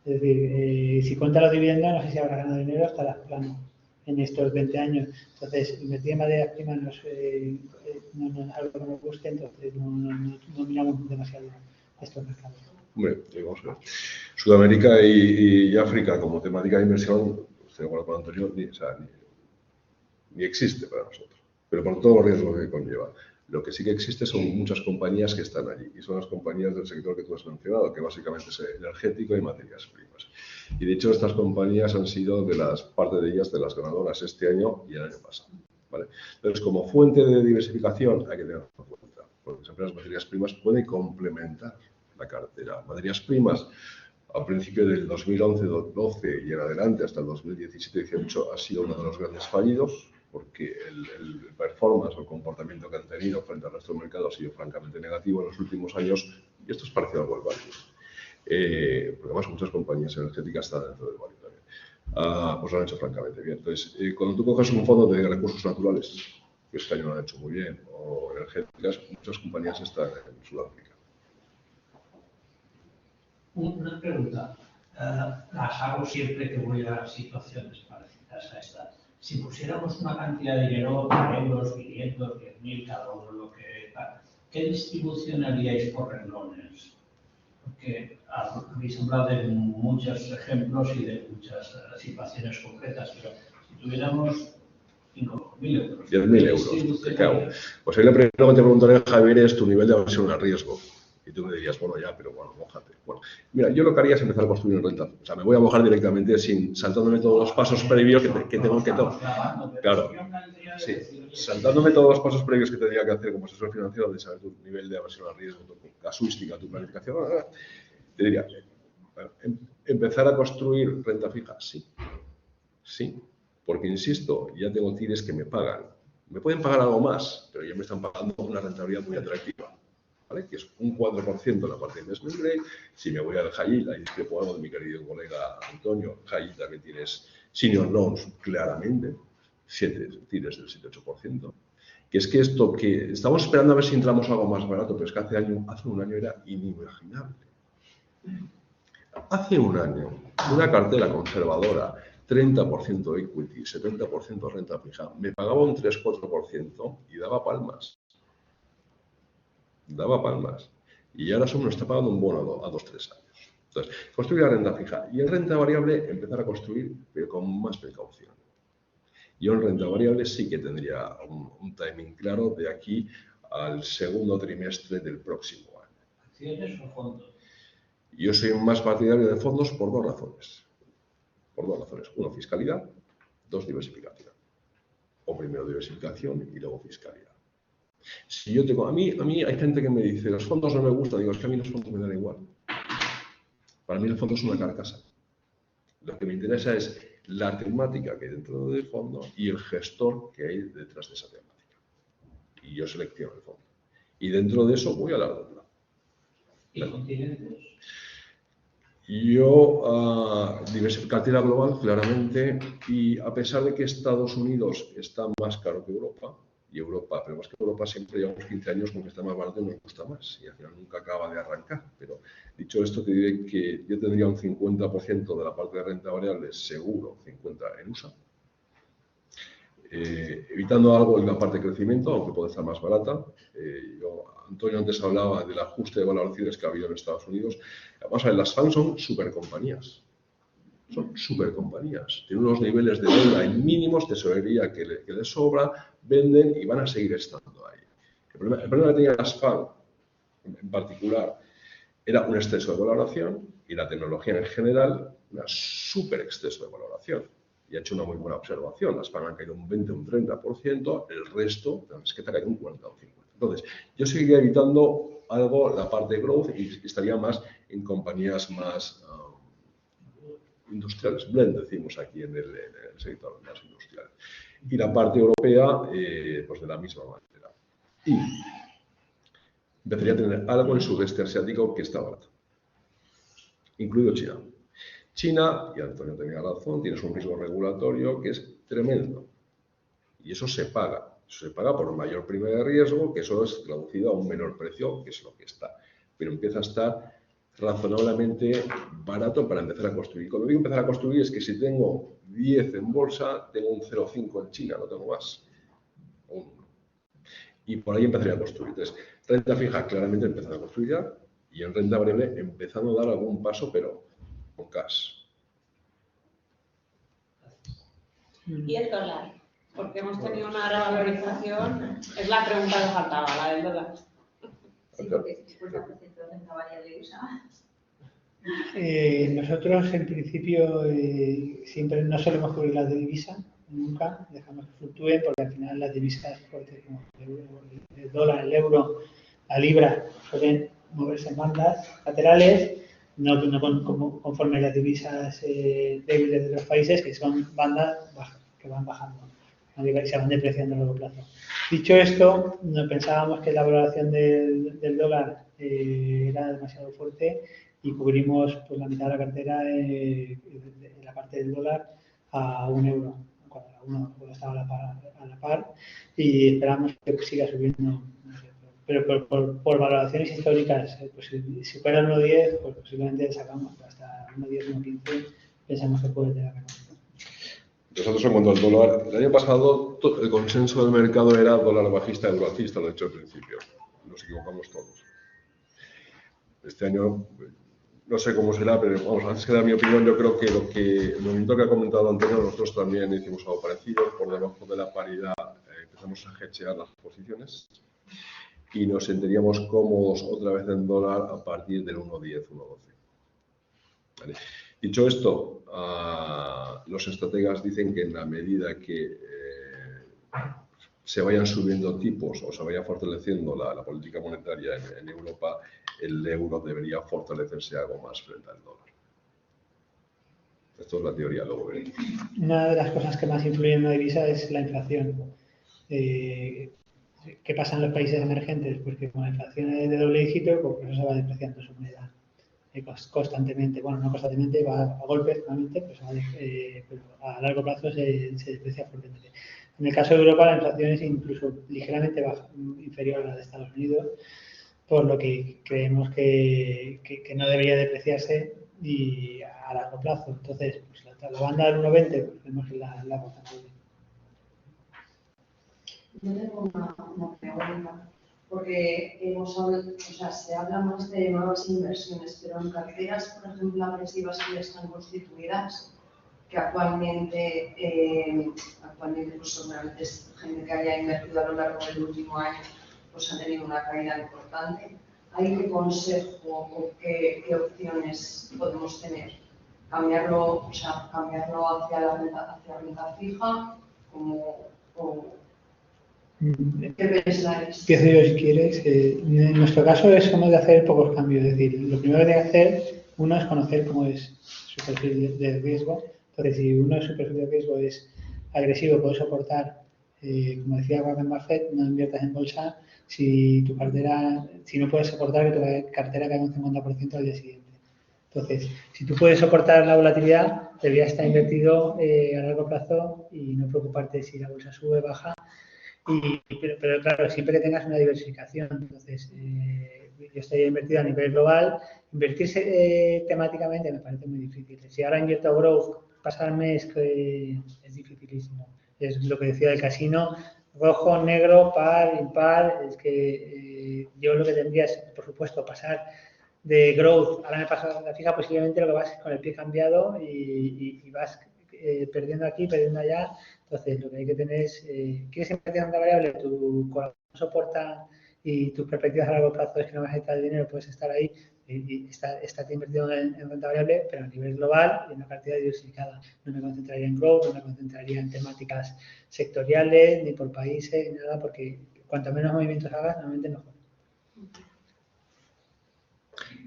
C: Es decir, si cuenta los dividendos, no sé si habrá ganado dinero, estará plano en estos 20 años. Entonces, invertir en materias primas no es algo que nos guste, entonces no miramos demasiado estos mercados.
B: Hombre, vamos a ver. Sudamérica y África como temática de inversión, estoy de acuerdo con Antonio, ni existe para nosotros, pero por todos los riesgos que conlleva. Lo que sí que existe son muchas compañías que están allí y son las compañías del sector que tú has mencionado, que básicamente es energético y materias primas. Y de hecho estas compañías han sido parte de ellas de las ganadoras este año y el año pasado. ¿Vale? Entonces, como fuente de diversificación hay que tenerlo en cuenta. porque siempre las materias primas pueden complementar la cartera. Materias primas, a principio del 2011-12 y en adelante, hasta el 2017-18, ha sido uno de los grandes fallidos, porque el performance o el comportamiento que han tenido frente al resto del mercado ha sido francamente negativo en los últimos años, y esto es parecido al value. Porque además muchas compañías energéticas están dentro del value también. Pues lo han hecho francamente bien. Entonces, cuando tú coges un fondo de recursos naturales, que este año lo han hecho muy bien, o energéticas, muchas compañías están en Sudáfrica.
D: Una pregunta. Las hago siempre que voy a situaciones parecidas a esta. Si pusiéramos una cantidad de dinero, euros, 500, 10.000, cada uno lo que... ¿Qué distribución haríais por renglones? Porque habéis hablado de muchos ejemplos y de muchas situaciones concretas, pero si tuviéramos 5.000 euros...
B: 10.000 euros, te cago. Pues ahí lo primero que te preguntaré, Javier, es tu nivel de aversión al riesgo. Y tú me dirías, bueno, ya, pero bueno, mójate. Bueno, mira, yo lo que haría es empezar a construir en renta. O sea, me voy a mojar directamente saltándome todos los pasos previos que tengo que tomar. Claro, sí, saltándome todos los pasos previos que tendría que hacer como asesor financiero de saber tu nivel de aversión al riesgo, tu casuística, tu planificación. Te diría, bueno, empezar a construir renta fija, sí. Sí, porque insisto, ya tengo tires que me pagan. Me pueden pagar algo más, pero ya me están pagando una rentabilidad muy atractiva. ¿Vale? Que es un 4% en la parte de investment grade. Si me voy al high yield, ahí discrepo algo de mi querido colega Antonio, high yield también tienes senior loans claramente, 7 tires del 7-8%. Que es que esto que estamos esperando a ver si entramos algo más barato, pero es que hace un año era inimaginable. Hace un año, una cartera conservadora, 30% equity, 70% renta fija, me pagaba un 3-4% y daba palmas. Y ahora solo nos está pagando un bono a 2-3 años. Entonces, construir la renta fija y en renta variable empezar a construir, pero con más precaución. Yo en renta variable sí que tendría un timing claro de aquí al segundo trimestre del próximo año.
D: ¿Acciones o fondos?
B: Yo soy más partidario de fondos por dos razones. Uno, fiscalidad. Dos, diversificación. O primero diversificación y luego fiscalidad. Si yo tengo, a mí hay gente que me dice, los fondos no me gustan, digo, es que a mí los fondos me dan igual. Para mí el fondo es una carcasa. Lo que me interesa es la temática que hay dentro del fondo y el gestor que hay detrás de esa temática. Y yo selecciono el fondo. Y dentro de eso voy a largo plazo.
D: ¿Y continentes?
B: Yo, cartera global, claramente, y a pesar de que Estados Unidos está más caro que Europa, y Europa, pero más que Europa siempre llevamos 15 años con que está más barato y nos gusta más, y al final nunca acaba de arrancar. Pero dicho esto, te diré que yo tendría un 50% de la parte de renta variable seguro, 50% en USA, evitando algo en la parte de crecimiento, aunque puede estar más barata. Antonio antes hablaba del ajuste de valoraciones que ha habido en Estados Unidos. Vamos a ver, las FANG son supercompañías. Son supercompañías. Tienen unos niveles de deuda en mínimos, tesorería que les sobra, venden y van a seguir estando ahí. El problema que tenían las FANG, en particular, era un exceso de valoración y la tecnología en general, un super exceso de valoración. Y ha hecho una muy buena observación. Las FANG han caído un 20 o un 30%, el resto es que te ha caído un 40 o 50%. Entonces, yo seguiría evitando algo la parte de growth y estaría más en compañías más industriales, blend decimos aquí en el sector más industrial. Y la parte europea, pues de la misma manera. Y empezaría a tener algo en el sudeste asiático que está barato, incluido China. China, y Antonio tenía razón, tienes un riesgo regulatorio que es tremendo. Y eso se paga. Eso se paga por un mayor prima de riesgo, que eso es traducido a un menor precio, que es lo que está. Pero empieza a estar razonablemente barato para empezar a construir. Cuando digo empezar a construir es que si tengo 10 en bolsa, tengo un 0,5 en China, no tengo más. Y por ahí empezaría a construir. Entonces, renta fija, claramente empezar a construir ya. Y en renta variable, empezando a dar algún paso, pero con cash.
A: ¿Y el dólar? Porque hemos tenido una revalorización. Es la pregunta que faltaba, la del dólar.
E: Sí, porque si 50% de renta variable USA.
C: Nosotros, en principio, siempre no solemos cubrir las de divisa, nunca, dejamos que fluctúen, porque al final las divisas fuertes como el dólar, el euro, La libra suelen moverse en bandas laterales, no conforme las divisas débiles de los países, que son bandas que van bajando, y se van depreciando a largo plazo. Dicho esto, no pensábamos que la valoración del dólar era demasiado fuerte y cubrimos pues, la mitad de la cartera en la parte del dólar a €1, cuando estaba a la par, y esperamos que siga subiendo. Pero por valoraciones históricas, pues si fuera el 1.10, pues posiblemente sacamos hasta 1.10, 1.15, pensamos que puede tener recorrido.
B: Nosotros en cuanto al dólar, el año pasado el consenso del mercado era dólar bajista, euro alcista, lo he dicho al principio. Nos equivocamos todos. Este año, no sé cómo será, pero vamos, antes que dar mi opinión, yo creo que el movimiento que ha comentado Antonio, nosotros también hicimos algo parecido. Por debajo de la paridad empezamos a hedgear las posiciones y nos sentiríamos cómodos otra vez en dólar a partir del 1.10, 1.12. ¿Vale? Dicho esto, los estrategas dicen que en la medida que se vayan subiendo tipos o se vaya fortaleciendo la política monetaria en Europa, el euro debería fortalecerse algo más frente al dólar. Esto es la teoría, luego veremos.
C: Una de las cosas que más influyen en la divisa es la inflación. ¿Qué pasa en los países emergentes? Pues que con la inflación de doble dígito, pues eso se va depreciando su moneda constantemente. Bueno, no constantemente, va a golpes realmente, pues pero a largo plazo se deprecia fuertemente. En el caso de Europa, la inflación es incluso ligeramente inferior a la de Estados Unidos, por lo que creemos que no debería depreciarse y a largo plazo. Entonces, pues la banda del 1.20, pues vemos que la bastante bien.
E: Yo tengo una pregunta, porque se habla más de nuevas inversiones, pero en carteras, por ejemplo, agresivas que ya están constituidas, que actualmente pues seguramente es gente que haya invertido a lo largo del último año, pues ha tenido una caída importante. ¿Hay qué consejo o qué opciones podemos tener? ¿Cambiarlo hacia renta fija? ¿Qué pensáis?
C: Empiezo yo si quieres. En nuestro caso somos de hacer pocos cambios. Es decir, lo primero que tiene que hacer uno es conocer cómo es su perfil de riesgo. Entonces, si uno su perfil de riesgo es agresivo, puede soportar, como decía Warren Buffett, no inviertas en bolsa si no puedes soportar que tu cartera caiga un 50% al día siguiente. Entonces, si tú puedes soportar la volatilidad, deberías estar invertido a largo plazo y no preocuparte si la bolsa sube o baja. Pero claro, siempre que tengas una diversificación. Entonces, yo estoy invertido a nivel global. Invertirse temáticamente me parece muy difícil. Si ahora invierto a growth, pasarme es dificilísimo. Es lo que decía del casino, rojo, negro, par, impar. Es que yo lo que tendría es, por supuesto, pasar de growth. Ahora me paso a la fija, posiblemente lo que vas es con el pie cambiado y vas perdiendo aquí, perdiendo allá. Entonces, lo que hay que tener es, ¿quieres invertir en renta variable? Tu corazón soporta y tus perspectivas a largo plazo es que no vas a necesitar el dinero, puedes estar ahí y estar invertido en renta variable, pero a nivel global y en una cartera diversificada. No me concentraría en growth, no me concentraría en temáticas sectoriales, ni por países, ni nada, porque cuanto menos movimientos hagas, normalmente mejor.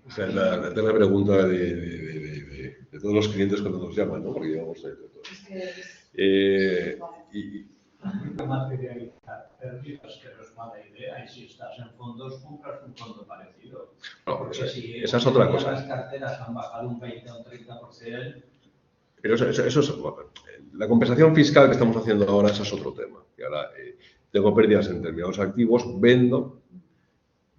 B: O sea, la eterna pregunta de todos los clientes cuando nos llaman, ¿no? Porque llevamos ahí de todo.
D: Materializar pérdidas, que no es mala idea, y si estás en fondos, compras un fondo parecido.
B: No, esa es otra cosa.
D: Las carteras han bajado un 20 o un 30%.
B: Pero eso es la compensación fiscal que estamos haciendo ahora, ese es otro tema. Y ahora tengo pérdidas en determinados activos, vendo,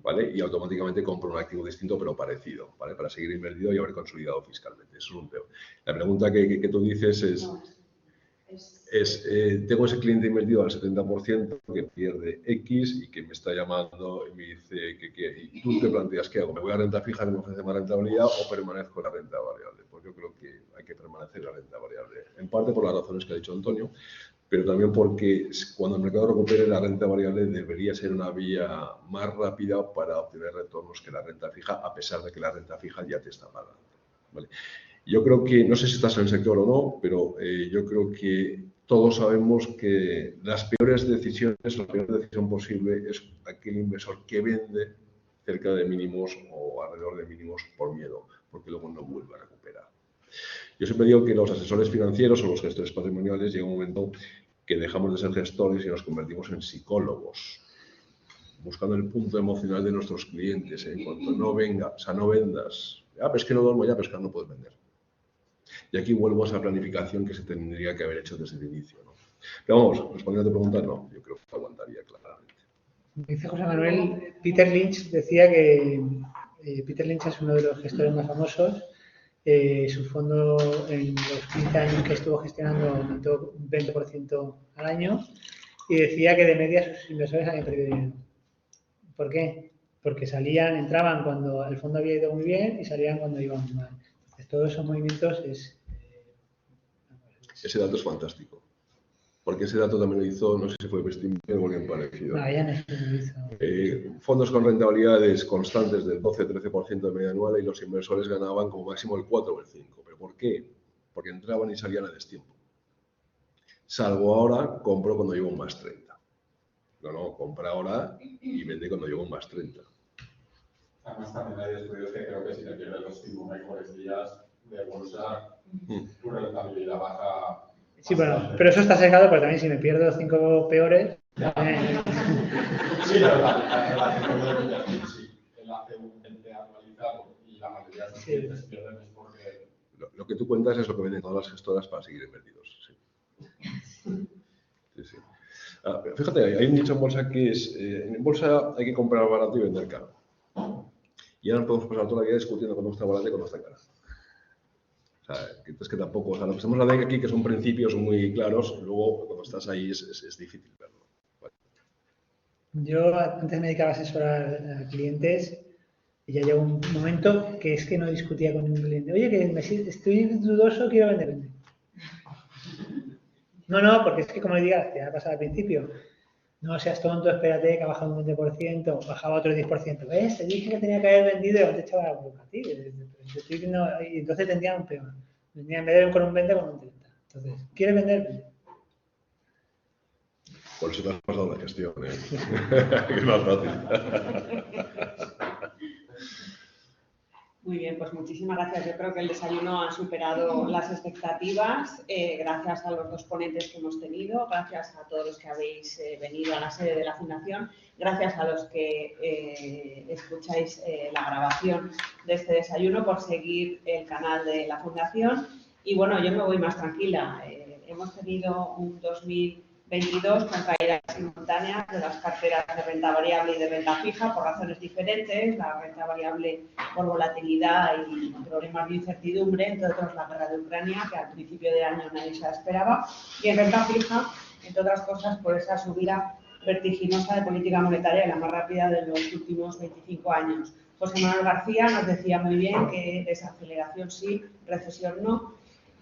B: ¿vale? Y automáticamente compro un activo distinto pero parecido, ¿vale? Para seguir invertido y haber consolidado fiscalmente. Eso es un tema. La pregunta que tú dices tengo ese cliente invertido al 70% que pierde X y que me está llamando y me dice ¿y tú qué planteas? ¿Qué hago? ¿Me voy a renta fija que me ofrece más rentabilidad o permanezco en la renta variable? Pues yo creo que hay que permanecer en la renta variable. En parte por las razones que ha dicho Antonio, pero también porque cuando el mercado recupere la renta variable debería ser una vía más rápida para obtener retornos que la renta fija, a pesar de que la renta fija ya te está pagando, ¿vale? Yo creo que, no sé si estás en el sector o no, pero yo creo que todos sabemos que las peores decisiones, la peor decisión posible es aquel inversor que vende cerca de mínimos o alrededor de mínimos por miedo, porque luego no vuelve a recuperar. Yo siempre digo que los asesores financieros o los gestores patrimoniales llega un momento que dejamos de ser gestores y nos convertimos en psicólogos, buscando el punto emocional de nuestros clientes. En cuanto no venga, o sea, no vendas. Pero es que no duermo ya, pero es que no puedes vender. Y aquí vuelvo a esa planificación que se tendría que haber hecho desde el inicio, ¿no? Pero vamos, respondiendo a tu pregunta, no, yo creo que aguantaría claramente.
C: Dice José Manuel, Peter Lynch decía que Peter Lynch es uno de los gestores más famosos. Su fondo en los 15 años que estuvo gestionando aumentó un 20% al año y decía que de media sus inversores habían perdido dinero. ¿Por qué? Porque entraban cuando el fondo había ido muy bien y salían cuando iban muy mal. Entonces, todos esos movimientos
B: Ese dato es fantástico. Porque ese dato también lo hizo, no sé si fue Bestinver o alguien parecido.
C: No, ya no es lo hizo.
B: Fondos con rentabilidades constantes del 12-13% de media anual y los inversores ganaban como máximo el 4 o el 5. ¿Pero por qué? Porque entraban y salían a destiempo. Salvo ahora, compro cuando llevo un más 30. No, compra ahora y vende cuando llevo un más 30.
F: Además, también hay estudios que creo que si te pierdes los 5 mejores días de bolsa, tu rentabilidad baja.
C: Sí, bueno, pero eso está secado, pero también si me pierdo 5 peores.
F: Sí, pero la gente puede invertir, sí. Él hace un ente anualizado y la mayoría de sus clientes pierden es porque.
B: Lo que tú cuentas es lo que venden todas las gestoras para seguir invertidos. Sí. Fíjate, hay un dicho en bolsa que es: en bolsa hay que comprar barato y vender caro. Y ahora nos podemos pasar toda la vida discutiendo cuándo está barato y cuándo está caro. O sea, es que tampoco, o sea, lo que estamos hablando aquí, que son principios muy claros, luego cuando estás ahí es difícil verlo. Vale.
C: Yo antes me dedicaba a asesorar a clientes y ya llegó un momento que es que no discutía con un cliente. Oye, que estoy dudoso, quiero vender. No, porque es que como le digas, te ha pasado al principio. No seas tonto, espérate, que ha bajado un 20%, bajaba otro 10%. ¿Ves? Te dije que tenía que haber vendido y no te echaba la boca a ti. Y entonces tendrían un peor. En vez de con un 20, con un 30. Entonces, ¿quieres vender?
B: Por eso te has pasado la gestión, que es más fácil.
A: Muy bien, pues muchísimas gracias. Yo creo que el desayuno ha superado las expectativas, gracias a los dos ponentes que hemos tenido, gracias a todos los que habéis venido a la sede de la Fundación, gracias a los que escucháis la grabación de este desayuno por seguir el canal de la Fundación. Y bueno, yo me voy más tranquila. Hemos tenido un 2022 con caídas simultáneas de las carteras de renta variable y de renta fija por razones diferentes, la renta variable por volatilidad y problemas de incertidumbre, entre otros la guerra de Ucrania, que al principio de año nadie se la esperaba, y en renta fija, entre otras cosas, por esa subida vertiginosa de política monetaria, la más rápida de los últimos 25 años. José Manuel García nos decía muy bien que desaceleración sí, recesión no.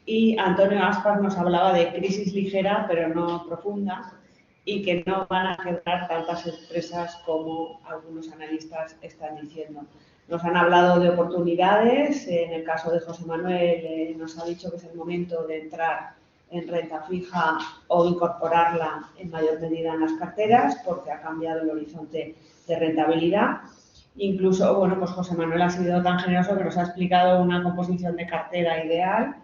A: Y Antonio Aspas nos hablaba de crisis ligera, pero no profunda, y que no van a quebrar tantas empresas como algunos analistas están diciendo. Nos han hablado de oportunidades, en el caso de José Manuel nos ha dicho que es el momento de entrar en renta fija o incorporarla en mayor medida en las carteras, porque ha cambiado el horizonte de rentabilidad. Incluso, bueno, pues José Manuel ha sido tan generoso que nos ha explicado una composición de cartera ideal,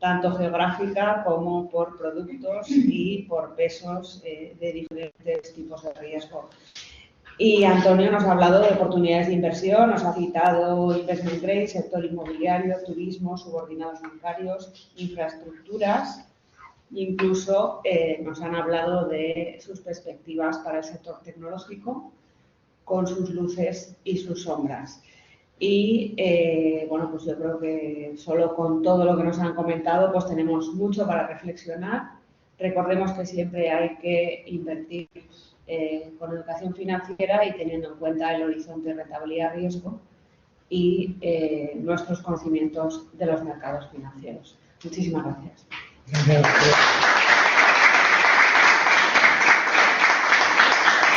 A: tanto geográfica como por productos y por pesos de diferentes tipos de riesgo. Y Antonio nos ha hablado de oportunidades de inversión, nos ha citado investment grade, sector inmobiliario, turismo, subordinados bancarios, infraestructuras. Incluso nos han hablado de sus perspectivas para el sector tecnológico, con sus luces y sus sombras. Y bueno, pues yo creo que solo con todo lo que nos han comentado pues tenemos mucho para reflexionar. Recordemos que siempre hay que invertir con educación financiera y teniendo en cuenta el horizonte de rentabilidad-riesgo y nuestros conocimientos de los mercados financieros. Muchísimas gracias.
C: Gracias.